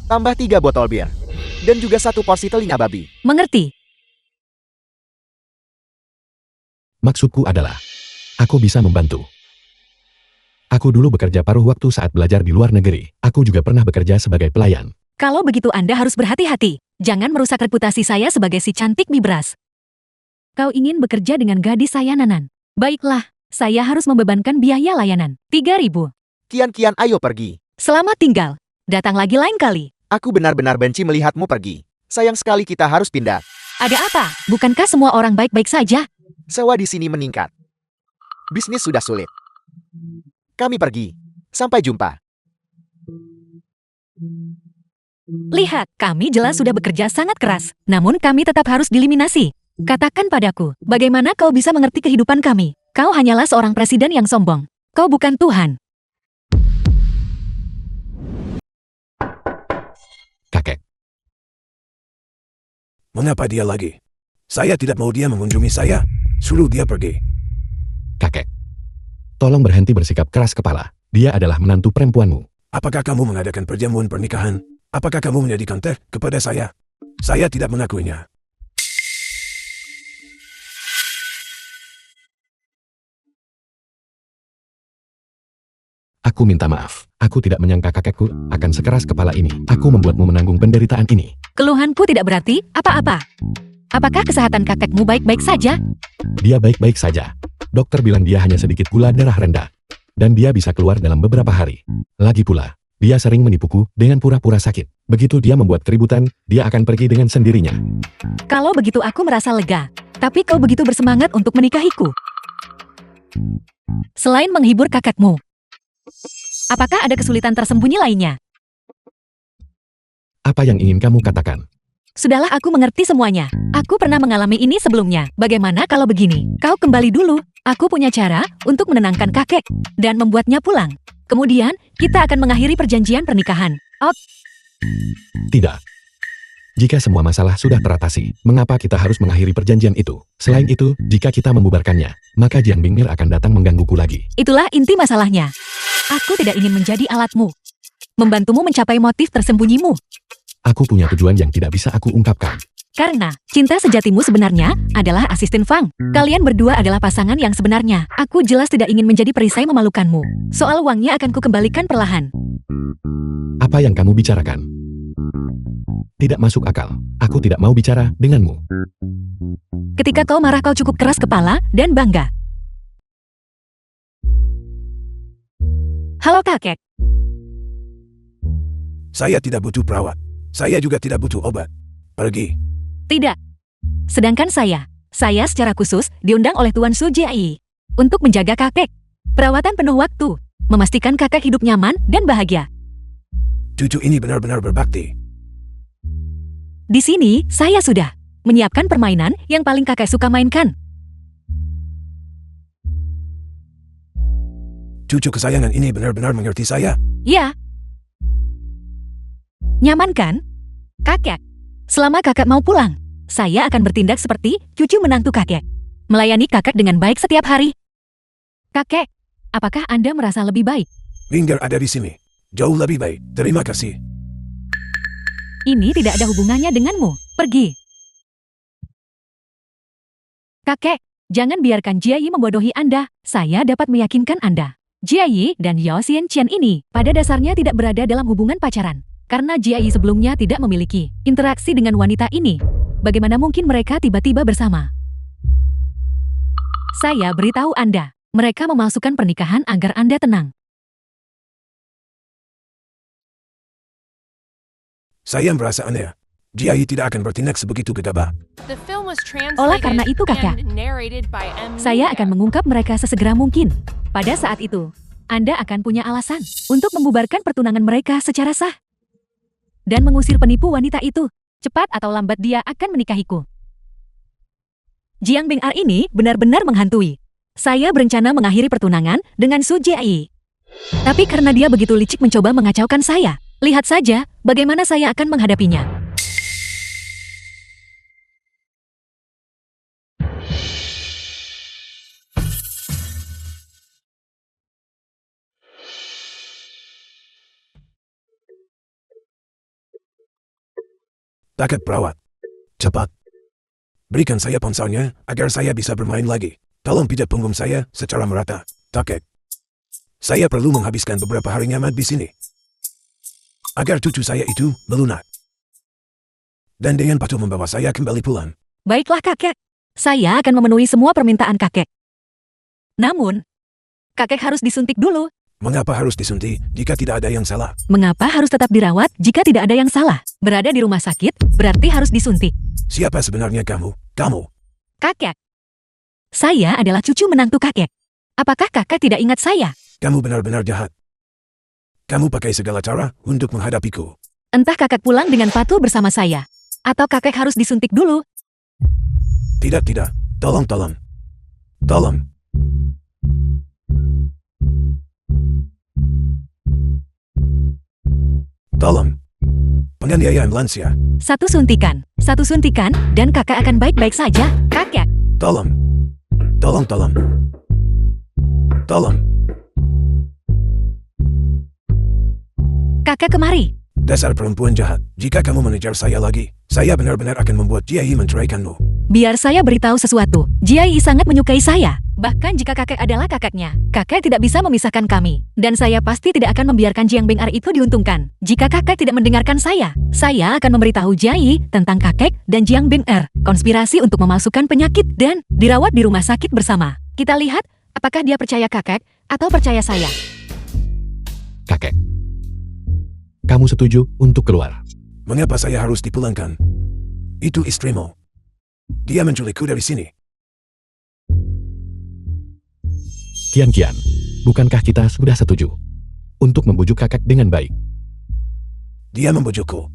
Tambah 3 botol bir. Dan juga 1 porsi telinga babi. Mengerti? Maksudku adalah, aku bisa membantu. Aku dulu bekerja paruh waktu saat belajar di luar negeri. Aku juga pernah bekerja sebagai pelayan. Kalau begitu Anda harus berhati-hati. Jangan merusak reputasi saya sebagai si cantik Mibras. Kau ingin bekerja dengan gadis saya Nanan. Baiklah, saya harus membebankan biaya layanan. 3.000. Kian, ayo pergi. Selamat tinggal. Datang lagi lain kali. Aku benar-benar benci melihatmu pergi. Sayang sekali kita harus pindah. Ada apa? Bukankah semua orang baik-baik saja? Sewa di sini meningkat. Bisnis sudah sulit. Kami pergi. Sampai jumpa. Lihat, kami jelas sudah bekerja sangat keras. Namun kami tetap harus dieliminasi. Katakan padaku, bagaimana kau bisa mengerti kehidupan kami? Kau hanyalah seorang presiden yang sombong. Kau bukan Tuhan. Kakek. Mengapa dia lagi? Saya tidak mau dia mengunjungi saya. Suruh dia pergi. Kakek. Tolong berhenti bersikap keras kepala. Dia adalah menantu perempuanmu. Apakah kamu mengadakan perjamuan pernikahan? Apakah kamu menjadikan teh kepada saya? Saya tidak mengakuinya. Aku minta maaf. Aku tidak menyangka kakekku akan sekeras kepala ini. Aku membuatmu menanggung penderitaan ini. Keluhanku tidak berarti apa-apa. Apakah kesehatan kakekmu baik-baik saja? Dia baik-baik saja. Dokter bilang dia hanya sedikit gula darah rendah. Dan dia bisa keluar dalam beberapa hari. Lagi pula, dia sering menipuku dengan pura-pura sakit. Begitu dia membuat keributan, dia akan pergi dengan sendirinya. Kalau begitu aku merasa lega. Tapi kau begitu bersemangat untuk menikahiku. Selain menghibur kakekmu, apakah ada kesulitan tersembunyi lainnya? Apa yang ingin kamu katakan? Sudahlah, aku mengerti semuanya. Aku pernah mengalami ini sebelumnya. Bagaimana kalau begini? Kau kembali dulu. Aku punya cara untuk menenangkan kakek dan membuatnya pulang. Kemudian, kita akan mengakhiri perjanjian pernikahan. Tidak. Jika semua masalah sudah teratasi, mengapa kita harus mengakhiri perjanjian itu? Selain itu, jika kita membubarkannya, maka Jiang Bingmir akan datang menggangguku lagi. Itulah inti masalahnya. Aku tidak ingin menjadi alatmu. Membantumu mencapai motif tersembunyimu. Aku punya tujuan yang tidak bisa aku ungkapkan. Karena cinta sejatimu sebenarnya adalah asisten Fang. Kalian berdua adalah pasangan yang sebenarnya. Aku jelas tidak ingin menjadi perisai memalukanmu. Soal uangnya akan kukembalikan perlahan. Apa yang kamu bicarakan? Tidak masuk akal. Aku tidak mau bicara denganmu. Ketika kau marah kau cukup keras kepala dan bangga. Halo kakek. Saya tidak butuh perawat. Saya juga tidak butuh obat. Pergi. Tidak. Sedangkan saya secara khusus diundang oleh Tuan Su Jiai untuk menjaga kakek. Perawatan penuh waktu, memastikan kakek hidup nyaman dan bahagia. Cucu ini benar-benar berbakti. Di sini, saya sudah menyiapkan permainan yang paling kakek suka mainkan. Cucu kesayangan ini benar-benar mengerti saya. Ya. Nyaman kan? Kakek. Selama kakek mau pulang, saya akan bertindak seperti cucu menantu kakek. Melayani kakek dengan baik setiap hari. Kakek, apakah Anda merasa lebih baik? Linger ada di sini. Jauh lebih baik. Terima kasih. Ini tidak ada hubungannya denganmu. Pergi. Kakek, jangan biarkan Jiayi membodohi Anda. Saya dapat meyakinkan Anda. Jiayi dan Yao Xianqian ini pada dasarnya tidak berada dalam hubungan pacaran. Karena Jiayi sebelumnya tidak memiliki interaksi dengan wanita ini. Bagaimana mungkin mereka tiba-tiba bersama? Saya beritahu Anda, mereka memalsukan pernikahan agar Anda tenang. Saya merasa aneh. Jiayi tidak akan bertindak sebegitu gegabah. The film was Olah karena itu, Kakak. translated and narrated by M. Saya akan mengungkap mereka sesegera mungkin. Pada saat itu, Anda akan punya alasan untuk membubarkan pertunangan mereka secara sah. Dan mengusir penipu wanita itu. Cepat atau lambat dia akan menikahiku. Jiang Bing'er ini benar-benar menghantui. Saya berencana mengakhiri pertunangan dengan Su Jiayi. Tapi karena dia begitu licik mencoba mengacaukan saya, lihat saja bagaimana saya akan menghadapinya. Paket perawat. Cepat. Berikan saya ponselnya agar saya bisa bermain lagi. Tolong pijat punggung saya secara merata. Kakek. Saya perlu menghabiskan beberapa hari nyaman di sini. Agar cucu saya itu melunak. Dan dengan patuh membawa saya kembali pulang. Baiklah kakek, saya akan memenuhi semua permintaan kakek. Namun, kakek harus disuntik dulu. Mengapa harus disuntik jika tidak ada yang salah? Mengapa harus tetap dirawat jika tidak ada yang salah? Berada di rumah sakit, berarti harus disuntik. Siapa sebenarnya kamu? Kamu. Kakek. Saya adalah cucu menantu kakek. Apakah kakek tidak ingat saya? Kamu benar-benar jahat. Kamu pakai segala cara untuk menghadapiku. Entah kakek pulang dengan patuh bersama saya. Atau kakek harus disuntik dulu. Tidak. Tolong. Tolong. Tolong. Penganiayaan lansia. Satu suntikan, dan kakek akan baik-baik saja, kakek. Tolong. Kakek kemari. Dasar perempuan jahat. Jika kamu mengejar saya lagi, saya benar-benar akan membuat Jiayi menceraikanmu. Biar saya beritahu sesuatu. Jiayi sangat menyukai saya. Bahkan jika kakek adalah kakeknya, kakek tidak bisa memisahkan kami. Dan saya pasti tidak akan membiarkan Jiang Bing'er itu diuntungkan. Jika kakek tidak mendengarkan saya akan memberitahu Jiayi tentang kakek dan Jiang Bing'er. Konspirasi untuk memasukkan penyakit dan dirawat di rumah sakit bersama. Kita lihat apakah dia percaya kakek atau percaya saya. Kakek. Kamu setuju untuk keluar? Mengapa saya harus dipulangkan? Itu istrimu. Dia menculikku dari sini. Kian, bukankah kita sudah setuju untuk membujuk kakek dengan baik? Dia membujukku.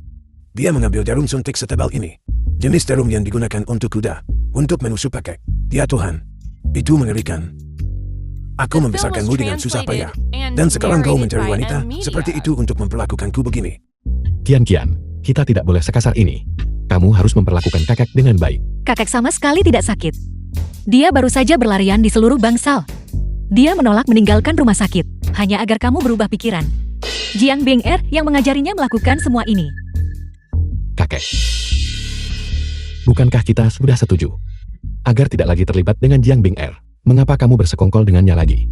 Dia mengambil jarum suntik setebal ini. Jenis jarum yang digunakan untuk kuda. Untuk menusuk kakek. Ya Tuhan. Itu mengerikan. Aku membesarkanmu dengan susah payah. Dan sekarang kau mencari wanita seperti itu untuk memperlakukanku begini. Kian, kita tidak boleh sekasar ini. Kamu harus memperlakukan kakek dengan baik. Kakek sama sekali tidak sakit. Dia baru saja berlarian di seluruh bangsal. Dia menolak meninggalkan rumah sakit, hanya agar kamu berubah pikiran. Jiang Bing'er yang mengajarinya melakukan semua ini. Kakek. Bukankah kita sudah setuju? Agar tidak lagi terlibat dengan Jiang Bing Er. Mengapa kamu bersekongkol dengannya lagi?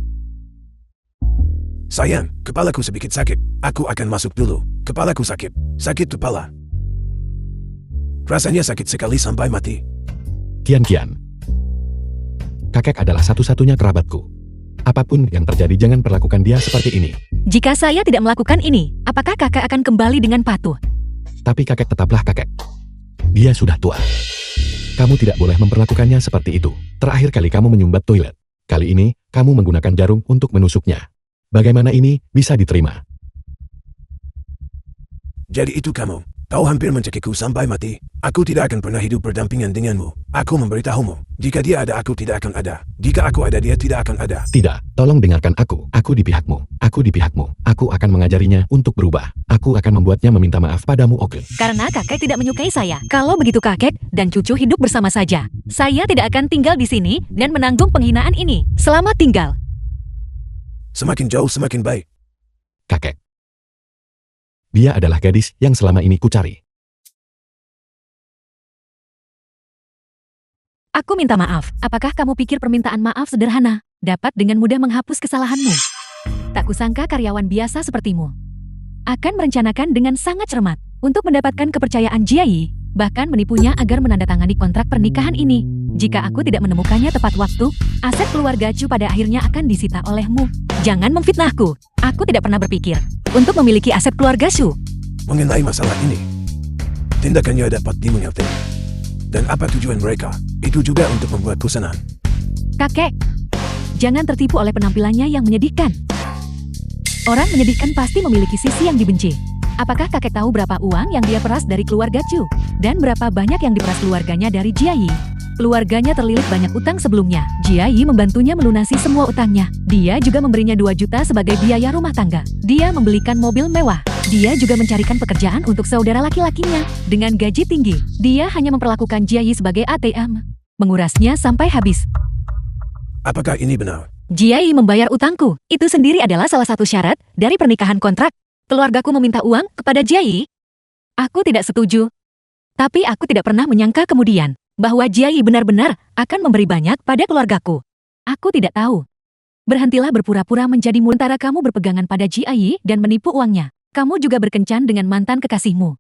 Sayang, kepalaku sedikit sakit. Aku akan masuk dulu. Kepalaku sakit. Sakit kepala. Rasanya sakit sekali sampai mati. Kian. Kakek adalah satu-satunya kerabatku. Apapun yang terjadi jangan perlakukan dia seperti ini. Jika saya tidak melakukan ini, apakah kakek akan kembali dengan patuh? Tapi kakek tetaplah kakek. Dia sudah tua. Kamu tidak boleh memperlakukannya seperti itu. Terakhir kali kamu menyumbat toilet. Kali ini, kamu menggunakan jarum untuk menusuknya. Bagaimana ini bisa diterima? Jadi itu kamu. Kau hampir mencekikku sampai mati. Aku tidak akan pernah hidup berdampingan denganmu. Aku memberitahumu. Jika dia ada, aku tidak akan ada. Jika aku ada, dia tidak akan ada. Tidak, tolong dengarkan aku. Aku di pihakmu. Aku di pihakmu. Aku akan mengajarinya untuk berubah. Aku akan membuatnya meminta maaf padamu, oke? Karena kakek tidak menyukai saya. Kalau begitu kakek dan cucu hidup bersama saja. Saya tidak akan tinggal di sini dan menanggung penghinaan ini. Selamat tinggal. Semakin jauh semakin baik. Kakek. Dia adalah gadis yang selama ini kucari. Aku minta maaf. Apakah kamu pikir permintaan maaf sederhana dapat dengan mudah menghapus kesalahanmu? Tak kusangka karyawan biasa sepertimu akan merencanakan dengan sangat cermat untuk mendapatkan kepercayaan Jiayi, bahkan menipunya agar menandatangani kontrak pernikahan ini. Jika aku tidak menemukannya tepat waktu, aset keluarga Chu pada akhirnya akan disita olehmu. Jangan memfitnahku. Aku tidak pernah berpikir untuk memiliki aset keluarga Chu. Mengenai masalah ini, tindakannya dapat dimengerti. Dan apa tujuan mereka? Itu juga untuk membuat pesanan. Kakek, jangan tertipu oleh penampilannya yang menyedihkan. Orang menyedihkan pasti memiliki sisi yang dibenci. Apakah kakek tahu berapa uang yang dia peras dari keluarga Chu? Dan berapa banyak yang diperas keluarganya dari Jiayi? Keluarganya terlilit banyak utang sebelumnya. Jiayi membantunya melunasi semua utangnya. Dia juga memberinya 2 juta sebagai biaya rumah tangga. Dia membelikan mobil mewah. Dia juga mencarikan pekerjaan untuk saudara laki-lakinya dengan gaji tinggi. Dia hanya memperlakukan Jiayi sebagai ATM, mengurasnya sampai habis. Apakah ini benar? Jiayi membayar utangku. Itu sendiri adalah salah satu syarat dari pernikahan kontrak. Keluargaku meminta uang kepada Jiayi. Aku tidak setuju. Tapi aku tidak pernah menyangka kemudian bahwa Jiayi benar-benar akan memberi banyak pada keluargaku. Aku tidak tahu. Berhentilah berpura-pura menjadi murid. Sementara kamu berpegangan pada Jiayi dan menipu uangnya. Kamu juga berkencan dengan mantan kekasihmu.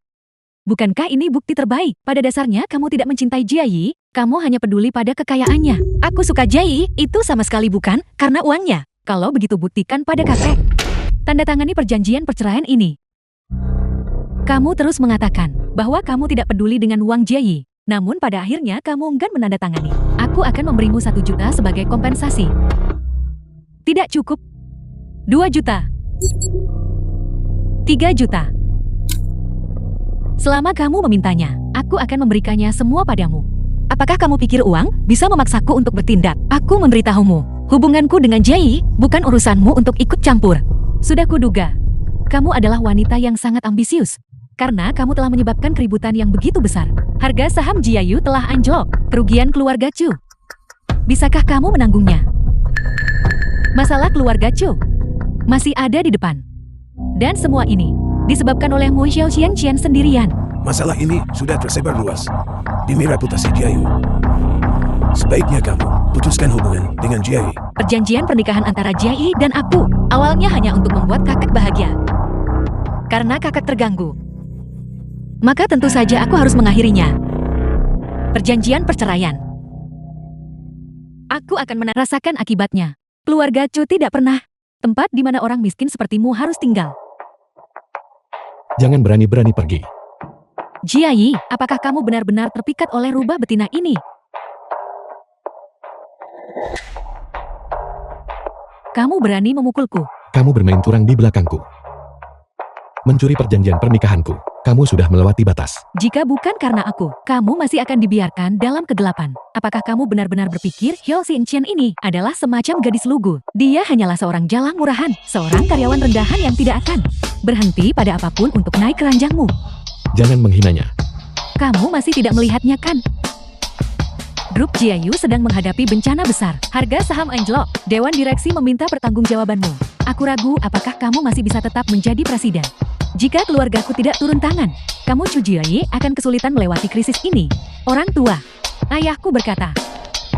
Bukankah ini bukti terbaik? Pada dasarnya kamu tidak mencintai Jiayi, kamu hanya peduli pada kekayaannya. Aku suka Jiayi, itu sama sekali bukan karena uangnya. Kalau begitu buktikan pada kakek. Tanda tangani perjanjian perceraian ini. Kamu terus mengatakan bahwa kamu tidak peduli dengan uang Jiayi. Namun pada akhirnya kamu enggan menandatangani. Aku akan memberimu 1 juta sebagai kompensasi. Tidak cukup. 2 juta. 3 juta. Selama kamu memintanya, aku akan memberikannya semua padamu. Apakah kamu pikir uang bisa memaksaku untuk bertindak? Aku memberitahumu, hubunganku dengan Jiayi bukan urusanmu untuk ikut campur. Sudah kuduga, kamu adalah wanita yang sangat ambisius. Karena kamu telah menyebabkan keributan yang begitu besar. Harga saham Jiayu telah anjlok. Kerugian keluarga Chu. Bisakah kamu menanggungnya? Masalah keluarga Chu masih ada di depan. Dan semua ini disebabkan oleh Mu Xiao Xianqian sendirian. Masalah ini sudah tersebar luas demi reputasi Jiayu. Sebaiknya kamu putuskan hubungan dengan Jiayi. Perjanjian pernikahan antara Jiayi dan aku awalnya hanya untuk membuat kakek bahagia. Karena kakek terganggu, maka tentu saja aku harus mengakhirinya. Perjanjian perceraian. Aku akan merasakan akibatnya. Keluarga Chu tidak pernah tempat di mana orang miskin sepertimu harus tinggal. Jangan berani-berani pergi. Jiayi, apakah kamu benar-benar terpikat oleh rubah betina ini? Kamu berani memukulku. Kamu bermain curang di belakangku. Mencuri perjanjian pernikahanku. Kamu sudah melewati batas. Jika bukan karena aku, kamu masih akan dibiarkan dalam kegelapan. Apakah kamu benar-benar berpikir Xiao Xianqian ini adalah semacam gadis lugu? Dia hanyalah seorang jalang murahan, seorang karyawan rendahan yang tidak akan berhenti pada apapun untuk naik keranjangmu. Jangan menghinanya. Kamu masih tidak melihatnya kan? Grup Jiayu sedang menghadapi bencana besar. Harga saham anjlok. Dewan direksi meminta pertanggungjawabanmu. Aku ragu apakah kamu masih bisa tetap menjadi presiden. Jika keluargaku tidak turun tangan, kamu Chu Jiayi akan kesulitan melewati krisis ini. Orang tua, ayahku berkata,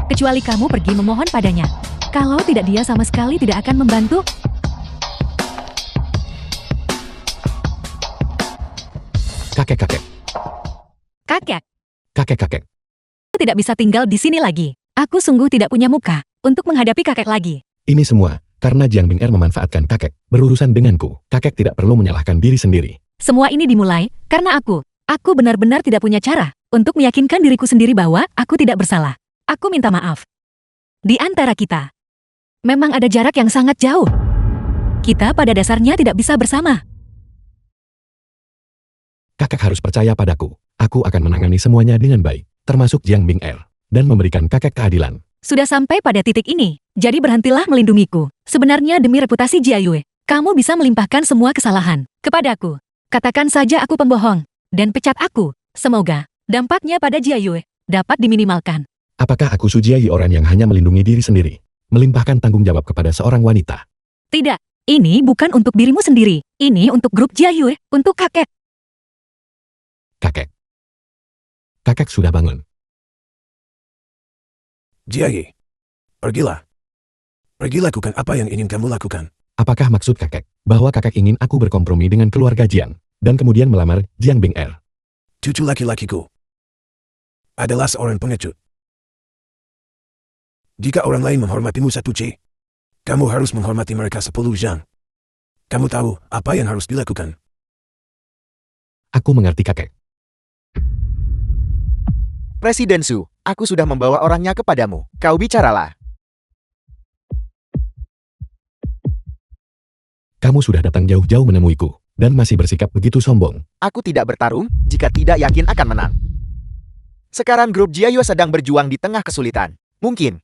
kecuali kamu pergi memohon padanya. Kalau tidak, dia sama sekali tidak akan membantu. Kakek-kakek, Kakek, kakek-kakek. aku tidak bisa tinggal di sini lagi. Aku sungguh tidak punya muka untuk menghadapi kakek lagi. Ini semua karena Jiang Bing'er memanfaatkan kakek berurusan denganku. Kakek tidak perlu menyalahkan diri sendiri. Semua ini dimulai karena aku. Aku benar-benar tidak punya cara untuk meyakinkan diriku sendiri bahwa aku tidak bersalah. Aku minta maaf. Di antara kita, memang ada jarak yang sangat jauh. Kita pada dasarnya tidak bisa bersama. Kakek harus percaya padaku. Aku akan menangani semuanya dengan baik, termasuk Jiang Bing'er, dan memberikan kakek keadilan. Sudah sampai pada titik ini, jadi berhentilah melindungiku. Sebenarnya demi reputasi Jiayue, kamu bisa melimpahkan semua kesalahan kepadaku. Katakan saja aku pembohong, dan pecat aku. Semoga dampaknya pada Jiayue dapat diminimalkan. Apakah aku Su Jiayi orang yang hanya melindungi diri sendiri, melimpahkan tanggung jawab kepada seorang wanita? Tidak, ini bukan untuk dirimu sendiri. Ini untuk grup Jiayue, untuk kakek. Kakek. Kakek sudah bangun. Jiayi, pergilah. Pergi lakukan apa yang ingin kamu lakukan. Apakah maksud kakek bahwa kakek ingin aku berkompromi dengan keluarga Jiang, dan kemudian melamar Jiang Bing'er? Cucu laki-lakiku adalah seorang pengecut. Jika orang lain menghormatimu 1 C, kamu harus menghormati mereka 10 Zhang. Kamu tahu apa yang harus dilakukan. Aku mengerti kakek. Presiden Su, aku sudah membawa orangnya kepadamu. Kau bicaralah. Kamu sudah datang jauh-jauh menemuiku, dan masih bersikap begitu sombong. Aku tidak bertarung jika tidak yakin akan menang. Sekarang grup Jiayue sedang berjuang di tengah kesulitan. Mungkin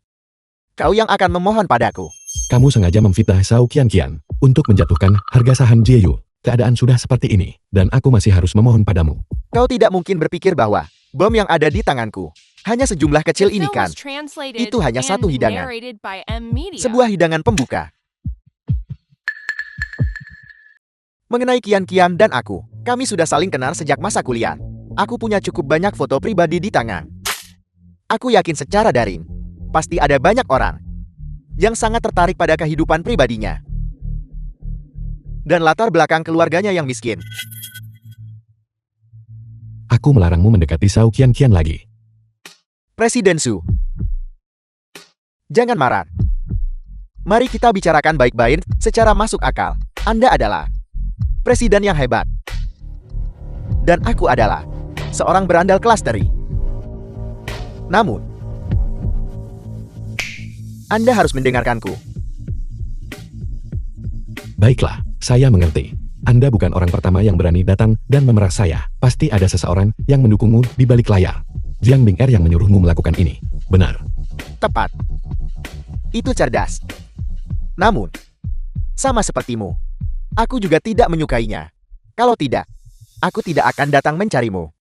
kau yang akan memohon padaku. Kamu sengaja memfitnah Zhao Qianqian untuk menjatuhkan harga saham Jiayu. Keadaan sudah seperti ini, dan aku masih harus memohon padamu. Kau tidak mungkin berpikir bahwa bom yang ada di tanganku hanya sejumlah kecil The ini film kan. was translated Itu hanya and satu hidangan. narrated by M Media. Sebuah hidangan pembuka. Mengenai Kian dan aku, kami sudah saling kenal sejak masa kuliah. Aku punya cukup banyak foto pribadi di tangan. Aku yakin secara daring, pasti ada banyak orang yang sangat tertarik pada kehidupan pribadinya dan latar belakang keluarganya yang miskin. Aku melarangmu mendekati Zhao Qianqian lagi. Presiden Su, jangan marah. Mari kita bicarakan baik-baik secara masuk akal. Anda adalah presiden yang hebat. Dan aku adalah seorang berandal kelas teri. Namun, Anda harus mendengarkanku. Baiklah, saya mengerti. Anda bukan orang pertama yang berani datang dan memeras saya. Pasti ada seseorang yang mendukungmu di balik layar. Jiang Bing'er yang menyuruhmu melakukan ini. Benar. Tepat. Itu cerdas. Namun, sama sepertimu, aku juga tidak menyukainya. Kalau tidak, aku tidak akan datang mencarimu.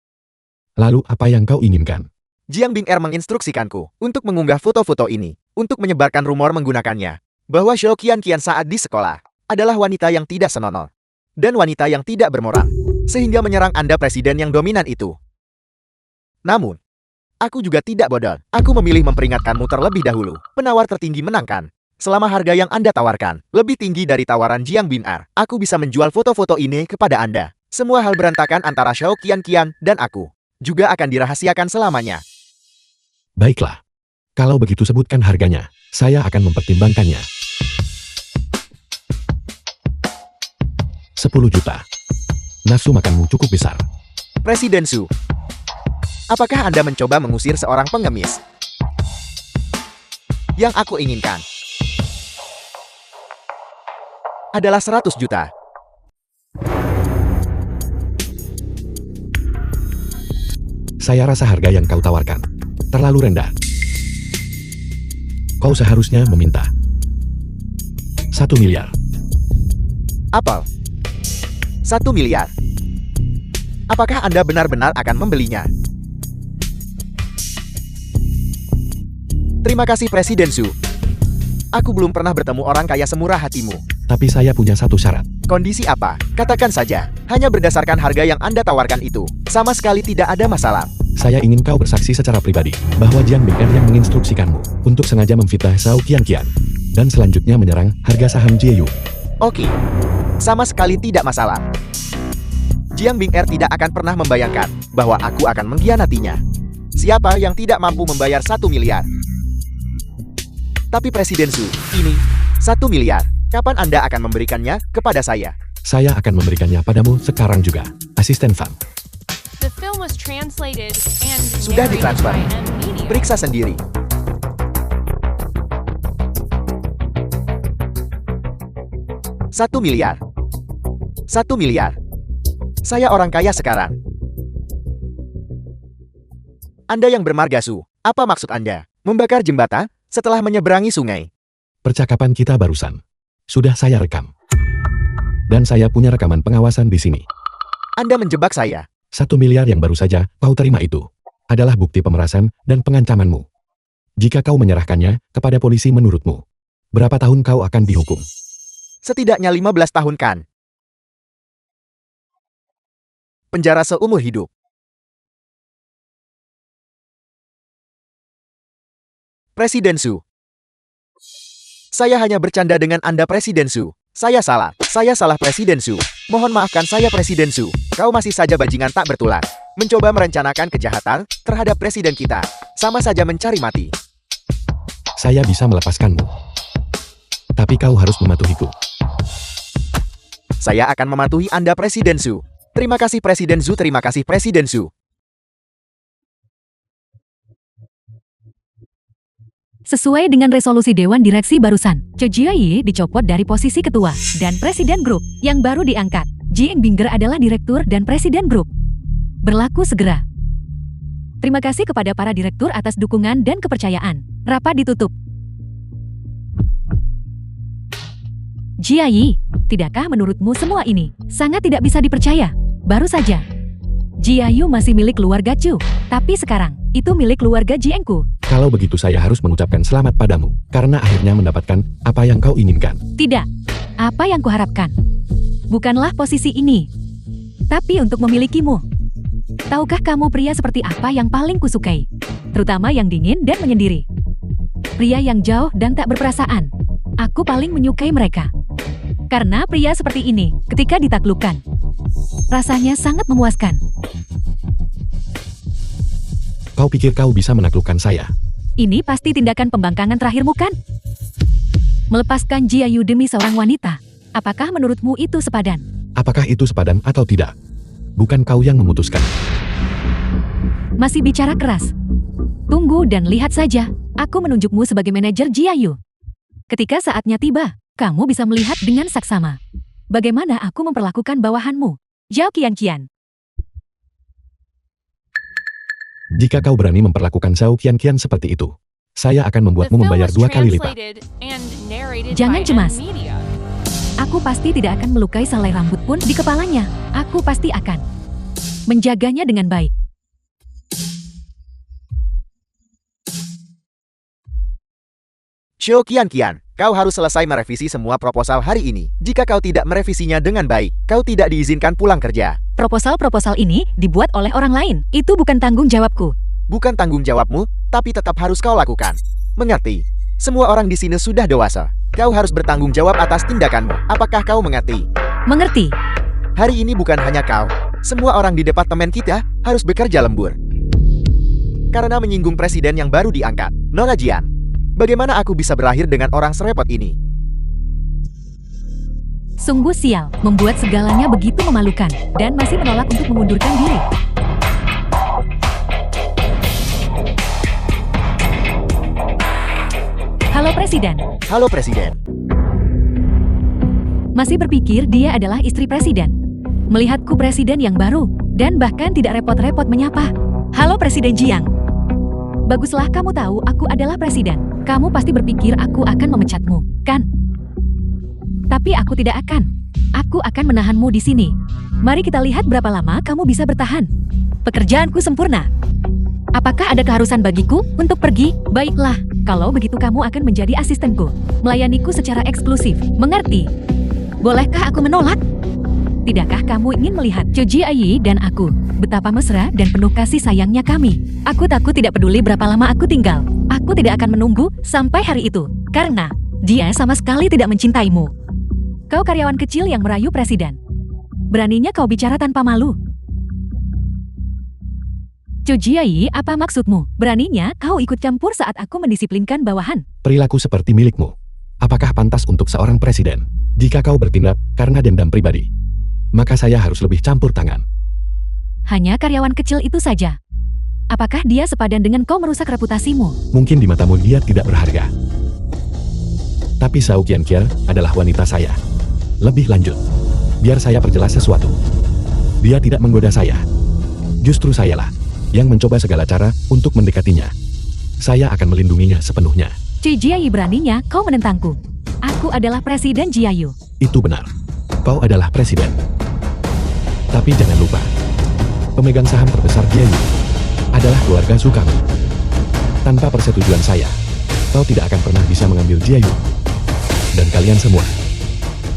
Lalu apa yang kau inginkan? Jiang Bing'er menginstruksikanku untuk mengunggah foto-foto ini, untuk menyebarkan rumor menggunakannya, bahwa Zhao Qianqian saat di sekolah adalah wanita yang tidak senonoh dan wanita yang tidak bermoral, sehingga menyerang Anda presiden yang dominan itu. Namun, aku juga tidak bodoh. Aku memilih memperingatkanmu terlebih dahulu. Penawar tertinggi menangkan. Selama harga yang Anda tawarkan lebih tinggi dari tawaran Jiang Bing'er, aku bisa menjual foto-foto ini kepada Anda. Semua hal berantakan antara Zhao Qianqian dan aku juga akan dirahasiakan selamanya. Baiklah. Kalau begitu sebutkan harganya. Saya akan mempertimbangkannya. 10 juta. Nafsu makanmu cukup besar. Presiden Su, apakah Anda mencoba mengusir seorang pengemis? Yang aku inginkan adalah 100 juta. Saya rasa harga yang kau tawarkan terlalu rendah. Kau seharusnya meminta 1 miliar. Apel. 1 miliar. Apakah Anda benar-benar akan membelinya? Terima kasih Presiden Su. Aku belum pernah bertemu orang kaya semurah hatimu. Tapi saya punya satu syarat. Kondisi apa? Katakan saja. Hanya berdasarkan harga yang Anda tawarkan itu. Sama sekali tidak ada masalah. Saya ingin kau bersaksi secara pribadi bahwa Jiang Bing Er yang menginstruksikanmu untuk sengaja memfitnah Zhao Qianqian dan selanjutnya menyerang harga saham Jieyu. Oke. Sama sekali tidak masalah. Jiang Bing Er tidak akan pernah membayangkan bahwa aku akan mengkhianatinya. Siapa yang tidak mampu membayar 1 miliar? Tapi Presiden Zhu, ini 1 miliar. Kapan Anda akan memberikannya kepada saya? Saya akan memberikannya padamu sekarang juga, Asisten Fan. The film was translated and Sudah narrated ditransfer. by M Media. Periksa sendiri. Satu miliar. 1 miliar. Saya orang kaya sekarang. Anda yang bermarga Su, apa maksud Anda? Membakar jembatan setelah menyeberangi sungai? Percakapan kita barusan sudah saya rekam. Dan saya punya rekaman pengawasan di sini. Anda menjebak saya. 1 miliar yang baru saja kau terima itu adalah bukti pemerasan dan pengancamanmu. Jika kau menyerahkannya kepada polisi menurutmu, berapa tahun kau akan dihukum? Setidaknya 15 tahun kan? Penjara seumur hidup. Presiden Su. Saya hanya bercanda dengan Anda Presiden Su. Saya salah Presiden Su. Mohon maafkan saya Presiden Su. Kau masih saja bajingan tak bertulang. Mencoba merencanakan kejahatan terhadap presiden kita. Sama saja mencari mati. Saya bisa melepaskanmu. Tapi kau harus mematuhiku. Saya akan mematuhi Anda Presiden Su. Terima kasih Presiden Zhu, terima kasih Presiden Su. Sesuai dengan resolusi Dewan Direksi barusan, Zhou Jiayi dicopot dari posisi ketua dan presiden grup yang baru diangkat. Jiang Binger adalah direktur dan presiden grup. Berlaku segera. Terima kasih kepada para direktur atas dukungan dan kepercayaan. Rapat ditutup. Jiayi, tidakkah menurutmu semua ini sangat tidak bisa dipercaya? Baru saja, Jiayu masih milik keluarga Chu, tapi sekarang itu milik keluarga Jiengku. Kalau begitu saya harus mengucapkan selamat padamu, karena akhirnya mendapatkan apa yang kau inginkan. Tidak, apa yang kuharapkan bukanlah posisi ini, tapi untuk memilikimu. Tahukah kamu pria seperti apa yang paling kusukai? Terutama yang dingin dan menyendiri. Pria yang jauh dan tak berperasaan. Aku paling menyukai mereka. Karena pria seperti ini, ketika ditaklukkan, rasanya sangat memuaskan. Kau pikir kau bisa menaklukkan saya? Ini pasti tindakan pembangkangan terakhirmu kan? Melepaskan Jiayu demi seorang wanita. Apakah menurutmu itu sepadan? Apakah itu sepadan atau tidak? Bukan kau yang memutuskan. Masih bicara keras. Tunggu dan lihat saja. Aku menunjukmu sebagai manajer Jiayu. Ketika saatnya tiba, kamu bisa melihat dengan saksama bagaimana aku memperlakukan bawahanmu, Zhao Qianqian. Jika kau berani memperlakukan Zhao Qianqian seperti itu, saya akan The membuatmu film membayar was 2 kali lipat. translated and narrated Jangan by cemas. M Media. Aku pasti tidak akan melukai selai rambut pun di kepalanya. Aku pasti akan menjaganya dengan baik. Zhou Qianqian, kau harus selesai merevisi semua proposal hari ini. Jika kau tidak merevisinya dengan baik, kau tidak diizinkan pulang kerja. Proposal-proposal ini dibuat oleh orang lain. Itu bukan tanggung jawabku. Bukan tanggung jawabmu, tapi tetap harus kau lakukan. Mengerti? Semua orang di sini sudah dewasa. Kau harus bertanggung jawab atas tindakanmu. Apakah kau mengerti? Mengerti? Hari ini bukan hanya kau. Semua orang di departemen kita harus bekerja lembur. Karena menyinggung presiden yang baru diangkat, Nora Jian. Bagaimana aku bisa berakhir dengan orang serepot ini? Sungguh sial, membuat segalanya begitu memalukan, dan masih menolak untuk mengundurkan diri. Halo Presiden. Halo Presiden. Masih berpikir dia adalah istri Presiden. Melihatku Presiden yang baru, dan bahkan tidak repot-repot menyapa. Halo Presiden Jiang. Baguslah kamu tahu aku adalah Presiden. Kamu pasti berpikir aku akan memecatmu, kan? Tapi aku tidak akan. Aku akan menahanmu di sini. Mari kita lihat berapa lama kamu bisa bertahan. Pekerjaanku sempurna. Apakah ada keharusan bagiku untuk pergi? Baiklah, kalau begitu kamu akan menjadi asistenku. Melayaniku secara eksklusif. Mengerti? Bolehkah aku menolak? Tidakkah kamu ingin melihat Chu Jiayi dan aku betapa mesra dan penuh kasih sayangnya kami? Aku takut tidak peduli berapa lama aku tinggal. Aku tidak akan menunggu sampai hari itu, karena dia sama sekali tidak mencintaimu. Kau karyawan kecil yang merayu presiden. Beraninya kau bicara tanpa malu. Chu Jiayi, apa maksudmu? Beraninya kau ikut campur saat aku mendisiplinkan bawahan. Perilaku seperti milikmu. Apakah pantas untuk seorang presiden? Jika kau bertindak karena dendam pribadi, maka saya harus lebih campur tangan. Hanya karyawan kecil itu saja. Apakah dia sepadan dengan kau merusak reputasimu? Mungkin di matamu dia tidak berharga. Tapi Zhao Qianqian adalah wanita saya. Lebih lanjut, biar saya perjelas sesuatu. Dia tidak menggoda saya. Justru sayalah yang mencoba segala cara untuk mendekatinya. Saya akan melindunginya sepenuhnya. Chu Jiayi, beraninya kau menentangku. Aku adalah Presiden Jiayu. Itu benar. Kau adalah presiden. Tapi jangan lupa, pemegang saham terbesar Jiayu adalah keluarga Zukang. Tanpa persetujuan saya, kau tidak akan pernah bisa mengambil Jiayu. Dan kalian semua,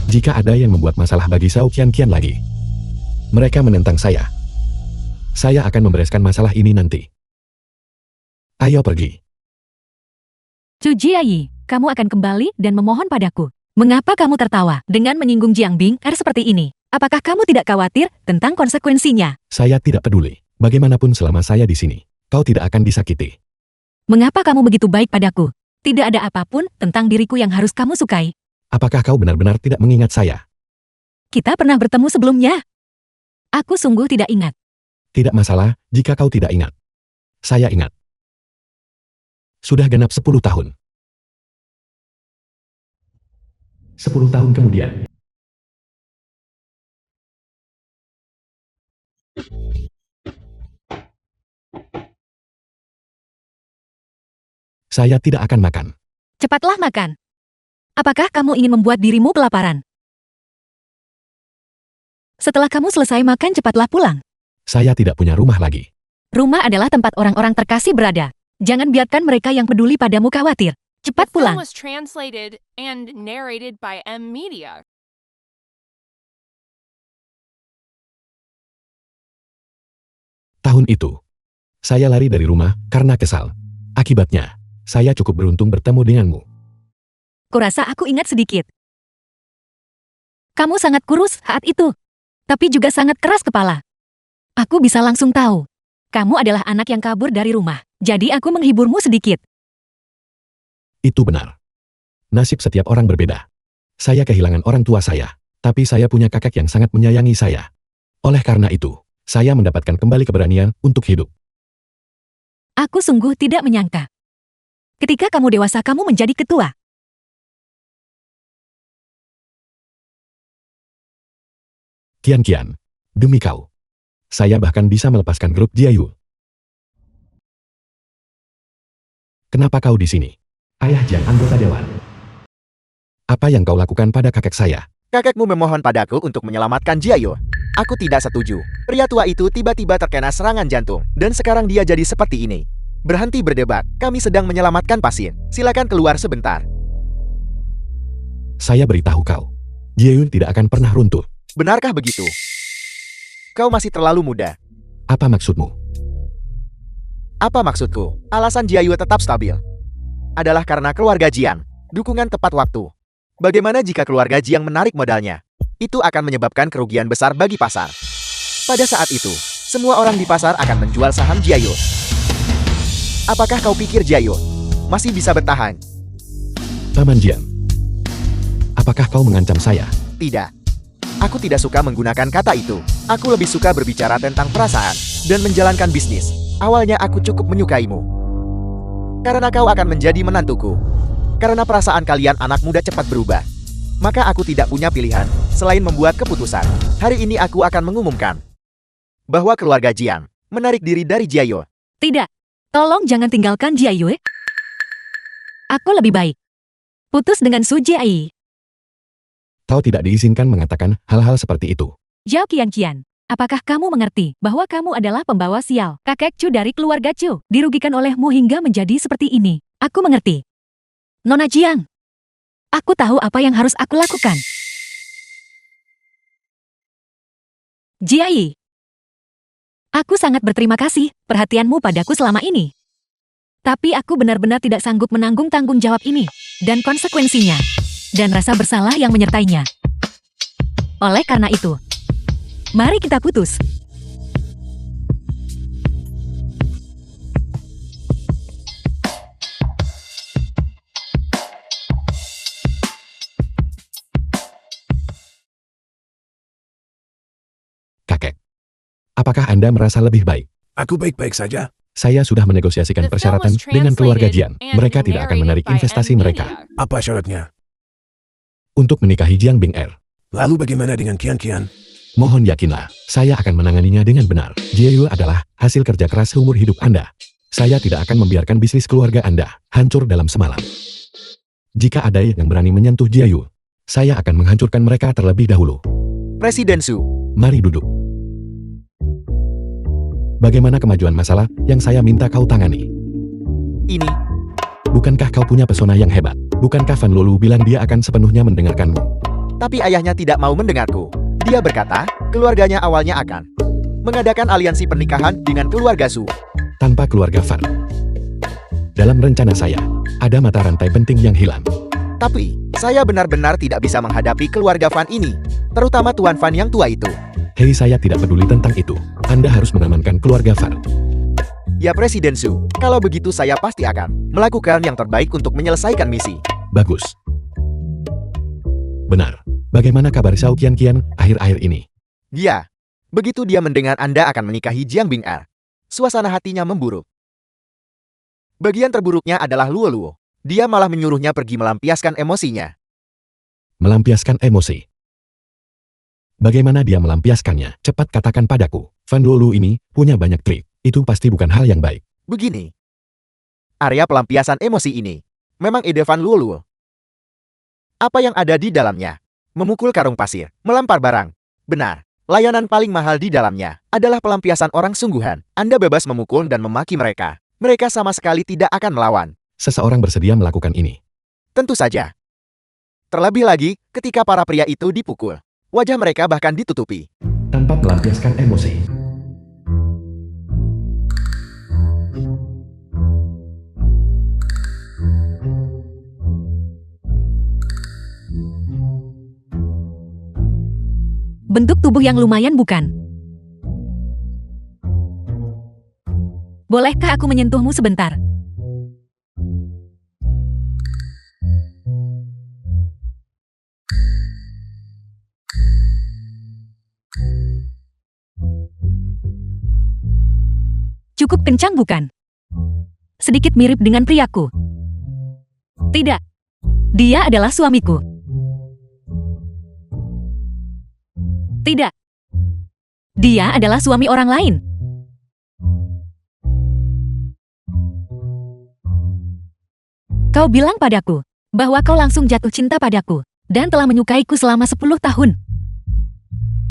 jika ada yang membuat masalah bagi Zhao Qianqian lagi, mereka menentang saya akan membereskan masalah ini nanti. Ayo pergi. Chu Jiayi, kamu akan kembali dan memohon padaku. Mengapa kamu tertawa dengan menyinggung Jiang Bing'er seperti ini? Apakah kamu tidak khawatir tentang konsekuensinya? Saya tidak peduli. Bagaimanapun selama saya di sini, kau tidak akan disakiti. Mengapa kamu begitu baik padaku? Tidak ada apapun tentang diriku yang harus kamu sukai. Apakah kau benar-benar tidak mengingat saya? Kita pernah bertemu sebelumnya. Aku sungguh tidak ingat. Tidak masalah jika kau tidak ingat. Saya ingat. Sudah genap 10 tahun. 10 tahun kemudian. Saya tidak akan makan. Cepatlah makan. Apakah kamu ingin membuat dirimu kelaparan? Setelah kamu selesai makan, cepatlah pulang. Saya tidak punya rumah lagi. Rumah adalah tempat orang-orang terkasih berada. Jangan biarkan mereka yang peduli padamu khawatir. Cepat The film pulang. was translated and narrated by M Media. Tahun itu, saya lari dari rumah karena kesal. Akibatnya, saya cukup beruntung bertemu denganmu. Kurasa aku ingat sedikit. Kamu sangat kurus saat itu, tapi juga sangat keras kepala. Aku bisa langsung tahu. Kamu adalah anak yang kabur dari rumah, jadi aku menghiburmu sedikit. Itu benar. Nasib setiap orang berbeda. Saya kehilangan orang tua saya, tapi saya punya kakek yang sangat menyayangi saya. Oleh karena itu, saya mendapatkan kembali keberanian untuk hidup. Aku sungguh tidak menyangka. Ketika kamu dewasa, kamu menjadi ketua. Qianqian, demi kau, saya bahkan bisa melepaskan grup Jiayu. Kenapa kau di sini? Ayah Jiang, anggota dewan. Apa yang kau lakukan pada kakek saya? Kakekmu memohon padaku untuk menyelamatkan Jiayu. Aku tidak setuju. Pria tua itu tiba-tiba terkena serangan jantung, dan sekarang dia jadi seperti ini. Berhenti berdebat, kami sedang menyelamatkan pasien. Silakan keluar sebentar. Saya beritahu kau, Jiayu tidak akan pernah runtuh. Benarkah begitu? Kau masih terlalu muda. Apa maksudmu? Apa maksudku? Alasan Jiayu tetap stabil adalah karena keluarga Jiang. Dukungan tepat waktu. Bagaimana jika keluarga Jiang menarik modalnya? Itu akan menyebabkan kerugian besar bagi pasar. Pada saat itu, semua orang di pasar akan menjual saham Jiayu. Apakah kau pikir Jiayu masih bisa bertahan? Paman Jiang, apakah kau mengancam saya? Tidak. Aku tidak suka menggunakan kata itu. Aku lebih suka berbicara tentang perasaan dan menjalankan bisnis. Awalnya aku cukup menyukaimu. Karena kau akan menjadi menantuku. Karena perasaan kalian anak muda cepat berubah. Maka aku tidak punya pilihan selain membuat keputusan. Hari ini aku akan mengumumkan bahwa keluarga Jiang menarik diri dari Jiayu. Tidak. Tolong jangan tinggalkan Jiayu. Aku lebih baik putus dengan Su Jiayi. Kau tidak diizinkan mengatakan hal-hal seperti itu. Zhao Qianqian, apakah kamu mengerti bahwa kamu adalah pembawa sial? Kakek Chu dari keluarga Chu dirugikan olehmu hingga menjadi seperti ini. Aku mengerti. Nona Jiang, aku tahu apa yang harus aku lakukan. Jiayi. Aku sangat berterima kasih perhatianmu padaku selama ini. Tapi aku benar-benar tidak sanggup menanggung tanggung jawab ini, dan konsekuensinya, dan rasa bersalah yang menyertainya. Oleh karena itu, mari kita putus. Kakek. Apakah Anda merasa lebih baik? Aku baik-baik saja. Saya sudah menegosiasikan The film persyaratan was dengan keluarga Jian. translated Mereka and tidak akan narrated menarik by investasi M mereka Media. Apa syaratnya? untuk menikahi Jiang Bing'er. Lalu bagaimana dengan Kian? Mohon yakinlah, saya akan menanganinya dengan benar. Jiayu adalah hasil kerja keras seumur hidup Anda. Saya tidak akan membiarkan bisnis keluarga Anda hancur dalam semalam. Jika ada yang berani menyentuh Jiayu, saya akan menghancurkan mereka terlebih dahulu. Presiden Su, Mari duduk. Bagaimana kemajuan masalah yang saya minta kau tangani? ini, Bukankah kau punya pesona yang hebat? Bukankah Van Lulu bilang dia akan sepenuhnya mendengarkanmu? tapi ayahnya tidak mau mendengarku. Dia berkata, keluarganya awalnya akan mengadakan aliansi pernikahan dengan keluarga Su. Tanpa keluarga Van. Dalam rencana saya, ada mata rantai penting yang hilang. Tapi, saya benar-benar tidak bisa menghadapi keluarga Van ini, terutama Tuan Van yang tua itu. Hei, saya tidak peduli tentang itu. Anda harus mengamankan keluarga Van. Ya Presiden Su, kalau begitu saya pasti akan melakukan yang terbaik untuk menyelesaikan misi. Bagus. Benar. Bagaimana kabar Xiao Qian akhir-akhir ini? Dia, begitu dia mendengar Anda akan menikahi Jiang Bing'er, suasana hatinya memburuk. Bagian terburuknya adalah Luo Luo. Dia malah menyuruhnya pergi melampiaskan emosinya. Melampiaskan emosi. Bagaimana dia melampiaskannya? Cepat katakan padaku. Van Lulu ini punya banyak trik. Itu pasti bukan hal yang baik. Begini, area pelampiasan emosi ini memang ide Van Luo Luo. Apa yang ada di dalamnya? Memukul karung pasir, melempar barang. Benar, layanan paling mahal di dalamnya adalah pelampiasan orang sungguhan. Anda bebas memukul dan memaki mereka. Mereka sama sekali tidak akan melawan. Seseorang bersedia melakukan ini. Tentu saja. Terlebih lagi, ketika para pria itu dipukul, wajah mereka bahkan ditutupi. Tanpa melampiaskan emosi. Bentuk tubuh yang lumayan bukan? Bolehkah aku menyentuhmu sebentar? Cukup kencang bukan? Sedikit mirip dengan priaku. Tidak. Dia adalah suamiku. Tidak. Dia adalah suami orang lain. Kau bilang padaku bahwa kau langsung jatuh cinta padaku dan telah menyukaiku selama 10 tahun.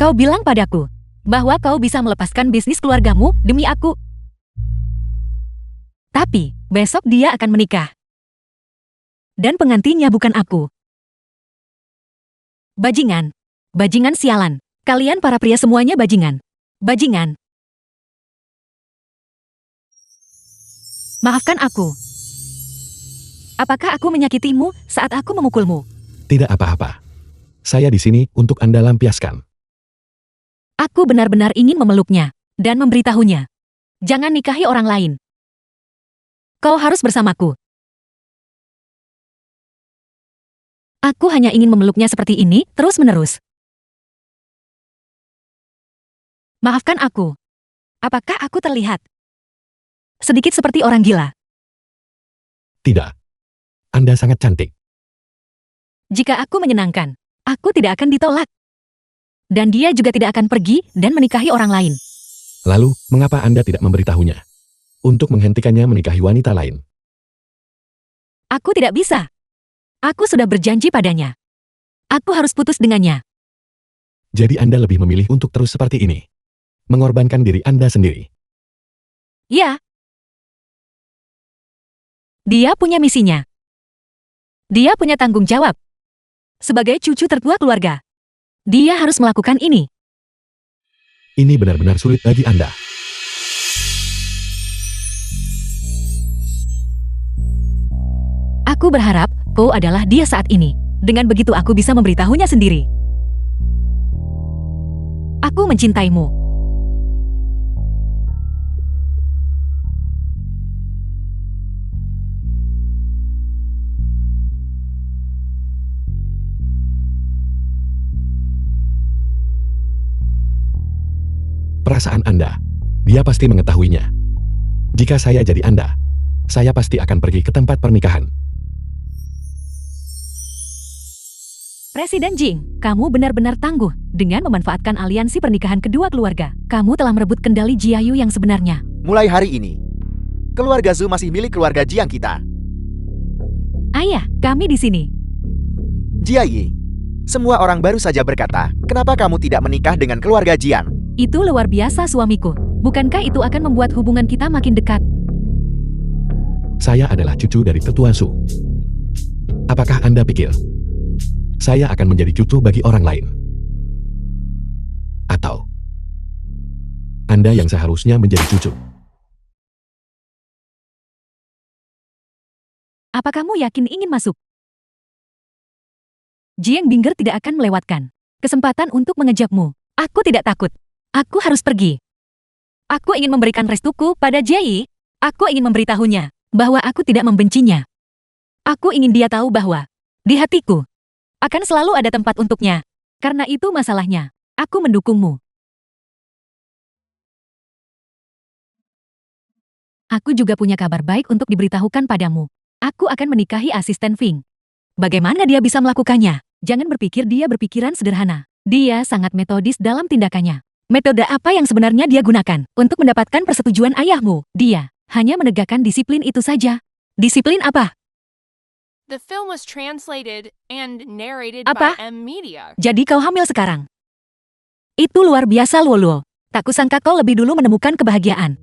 Kau bilang padaku bahwa kau bisa melepaskan bisnis keluargamu demi aku. Tapi besok dia akan menikah. Dan pengantinnya bukan aku. Bajingan. Bajingan sialan. Kalian para pria semuanya bajingan. Bajingan. Maafkan aku. Apakah aku menyakitimu saat aku memukulmu? Tidak apa-apa. Saya di sini untuk Anda lampiaskan. Aku benar-benar ingin memeluknya dan memberitahunya. Jangan nikahi orang lain. Kau harus bersamaku. Aku hanya ingin memeluknya seperti ini terus-menerus. Maafkan aku. Apakah aku terlihat sedikit seperti orang gila? Tidak. Anda sangat cantik. Jika aku menyenangkan, aku tidak akan ditolak. Dan dia juga tidak akan pergi dan menikahi orang lain. Lalu, mengapa Anda tidak memberitahunya? Untuk menghentikannya menikahi wanita lain. Aku tidak bisa. Aku sudah berjanji padanya. Aku harus putus dengannya. Jadi Anda lebih memilih untuk terus seperti ini. Mengorbankan diri Anda sendiri. Ya. Dia punya misinya. Dia punya tanggung jawab. Sebagai cucu tertua keluarga, dia harus melakukan ini. Ini benar-benar sulit bagi Anda. Aku berharap kau adalah dia saat ini. Dengan begitu aku bisa memberitahunya sendiri. Aku mencintaimu. Perasaan Anda, dia pasti mengetahuinya. Jika saya jadi Anda, saya pasti akan pergi ke tempat pernikahan. Presiden Jing, kamu benar-benar tangguh dengan memanfaatkan aliansi pernikahan kedua keluarga. Kamu telah merebut kendali Jiayu yang sebenarnya. Mulai hari ini, keluarga Zhu masih milik keluarga Jiang kita. Ayah, kami di sini. Jiayi, semua orang baru saja berkata, kenapa kamu tidak menikah dengan keluarga Jiang? Itu luar biasa suamiku. Bukankah itu akan membuat hubungan kita makin dekat? Saya adalah cucu dari tetua Su. Apakah Anda pikir saya akan menjadi cucu bagi orang lain? Atau Anda yang seharusnya menjadi cucu? Apa kamu yakin ingin masuk? Jiang Binger tidak akan melewatkan kesempatan untuk mengejakmu. Aku tidak takut. Aku harus pergi. Aku ingin memberikan restuku pada Jiayi. Aku ingin memberitahunya bahwa aku tidak membencinya. Aku ingin dia tahu bahwa di hatiku akan selalu ada tempat untuknya. Karena itu masalahnya. Aku mendukungmu. Aku juga punya kabar baik untuk diberitahukan padamu. Aku akan menikahi asisten Fing. Bagaimana dia bisa melakukannya? Jangan berpikir dia berpikiran sederhana. Dia sangat metodis dalam tindakannya. Metode apa yang sebenarnya dia gunakan untuk mendapatkan persetujuan ayahmu? Dia hanya menegakkan disiplin itu saja. Disiplin apa? The film was translated and narrated Apa? by M Media. Jadi kau hamil sekarang? Itu luar biasa, Luoluo. Tak kusangka kau lebih dulu menemukan kebahagiaan.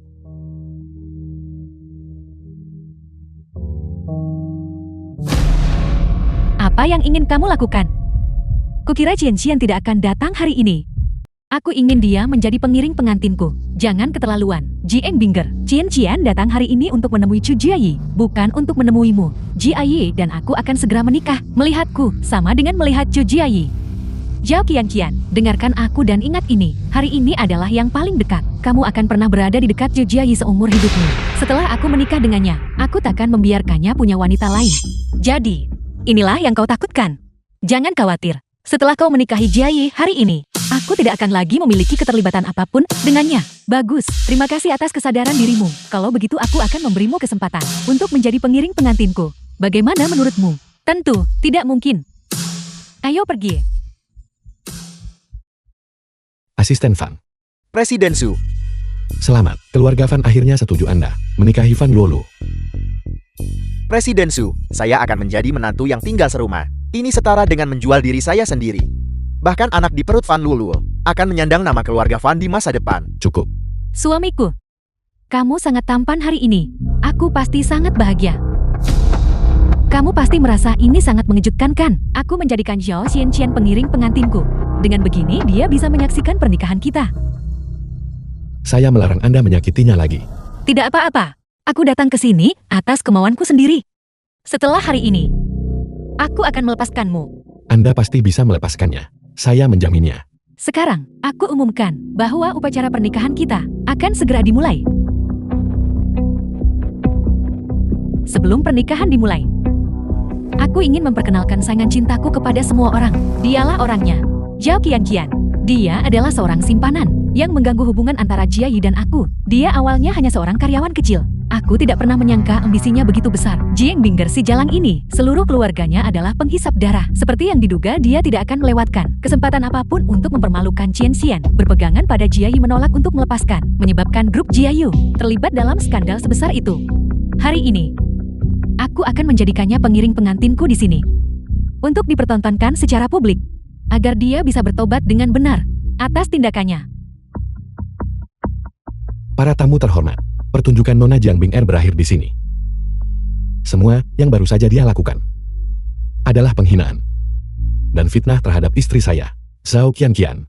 Apa yang ingin kamu lakukan? Kukira Qian tidak akan datang hari ini. Aku ingin dia menjadi pengiring pengantinku. Jangan keterlaluan. Jiang Binger, Qian datang hari ini untuk menemui Chu Jiayi, bukan untuk menemuimu. Jiayi dan aku akan segera menikah. Melihatku sama dengan melihat Chu Jiayi. Zhao Qian, dengarkan aku dan ingat ini. Hari ini adalah yang paling dekat. Kamu akan pernah berada di dekat Chu Jiayi seumur hidupmu. Setelah aku menikah dengannya, aku takkan membiarkannya punya wanita lain. Jadi, inilah yang kau takutkan. Jangan khawatir. Setelah kau menikahi Jiayi hari ini, aku tidak akan lagi memiliki keterlibatan apapun dengannya. Bagus, terima kasih atas kesadaran dirimu. Kalau begitu aku akan memberimu kesempatan untuk menjadi pengiring pengantinku. Bagaimana menurutmu? Tentu, tidak mungkin. Ayo pergi. Asisten Fan. Presiden Zhu, Selamat, keluarga Fan akhirnya setuju Anda menikahi Fan Luoluo. Presiden Zhu, saya akan menjadi menantu yang tinggal serumah. Ini setara dengan menjual diri saya sendiri. Bahkan anak di perut Fan Luoluo akan menyandang nama keluarga Fan di masa depan. Cukup. Suamiku, kamu sangat tampan hari ini. Aku pasti sangat bahagia. Kamu pasti merasa ini sangat mengejutkan kan? Aku menjadikan Zhao Xianqian pengiring pengantinku. Dengan begini dia bisa menyaksikan pernikahan kita. Saya melarang Anda menyakitinya lagi. Tidak apa-apa. Aku datang ke sini atas kemauanku sendiri. Setelah hari ini, aku akan melepaskanmu. Anda pasti bisa melepaskannya. Saya menjaminnya. Sekarang, aku umumkan bahwa upacara pernikahan kita akan segera dimulai. Sebelum pernikahan dimulai, aku ingin memperkenalkan saingan cintaku kepada semua orang. Dialah orangnya, Zhao Qianqian. Dia adalah seorang simpanan yang mengganggu hubungan antara Jiayi dan aku. Dia awalnya hanya seorang karyawan kecil. Aku tidak pernah menyangka ambisinya begitu besar. Jiang Binger si jalang ini, seluruh keluarganya adalah penghisap darah. Seperti yang diduga, dia tidak akan melewatkan kesempatan apapun untuk mempermalukan Qian. Berpegangan pada Jiayi menolak untuk melepaskan, menyebabkan grup Jiayu terlibat dalam skandal sebesar itu. Hari ini, aku akan menjadikannya pengiring pengantinku di sini. Untuk dipertontonkan secara publik, agar dia bisa bertobat dengan benar atas tindakannya. Para tamu terhormat, pertunjukan Nona Jiang Binger berakhir di sini. Semua yang baru saja dia lakukan adalah penghinaan dan fitnah terhadap istri saya, Zhao Qianqian.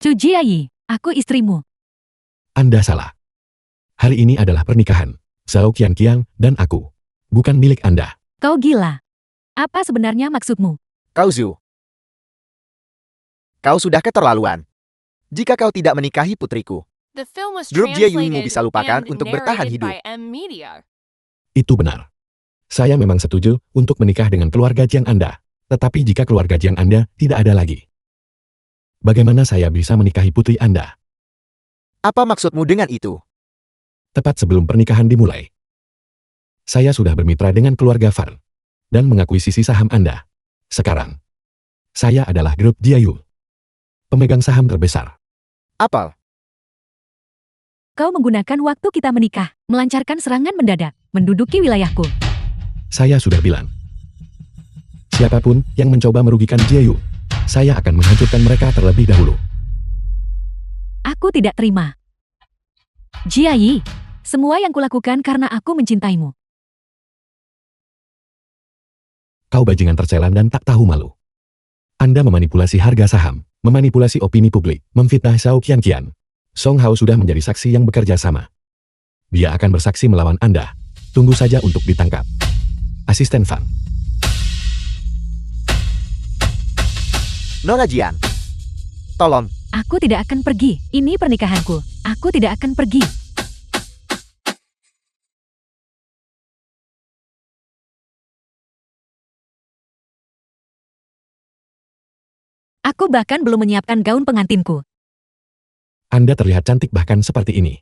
Chu Jiayi, aku istrimu. Anda salah. Hari ini adalah pernikahan. Zhao Qianqiang dan aku. Bukan milik Anda. Kau gila. Apa sebenarnya maksudmu? Kau Zhu. Kau sudah keterlaluan. Jika kau tidak menikahi putriku, The film was Grup Jiayuimu translated bisa lupakan and untuk bertahan narrated hidup. by M Media. Itu benar. Saya memang setuju untuk menikah dengan keluarga Jiang Anda. Tetapi jika keluarga Jiang Anda tidak ada lagi, bagaimana saya bisa menikahi putri Anda? Apa maksudmu dengan itu? Tepat sebelum pernikahan dimulai, saya sudah bermitra dengan keluarga Fan dan mengakuisisi saham Anda. Sekarang, saya adalah grup Jiayu, pemegang saham terbesar. Apel, Kau menggunakan waktu kita menikah, melancarkan serangan mendadak, menduduki wilayahku. Saya sudah bilang, siapapun yang mencoba merugikan Jiayu, saya akan menghancurkan mereka terlebih dahulu. Aku tidak terima. Jiayi, semua yang kulakukan karena aku mencintaimu. Kau bajingan tercelan dan tak tahu malu. Anda memanipulasi harga saham, memanipulasi opini publik, memfitnah Zhao Qianqiang. Song Hao sudah menjadi saksi yang bekerja sama. Dia akan bersaksi melawan Anda. Tunggu saja untuk ditangkap. Asisten Fang. Nona Jian. Tolong, Aku tidak akan pergi. Ini pernikahanku. Aku tidak akan pergi. Aku bahkan belum menyiapkan gaun pengantinku. Anda terlihat cantik bahkan seperti ini.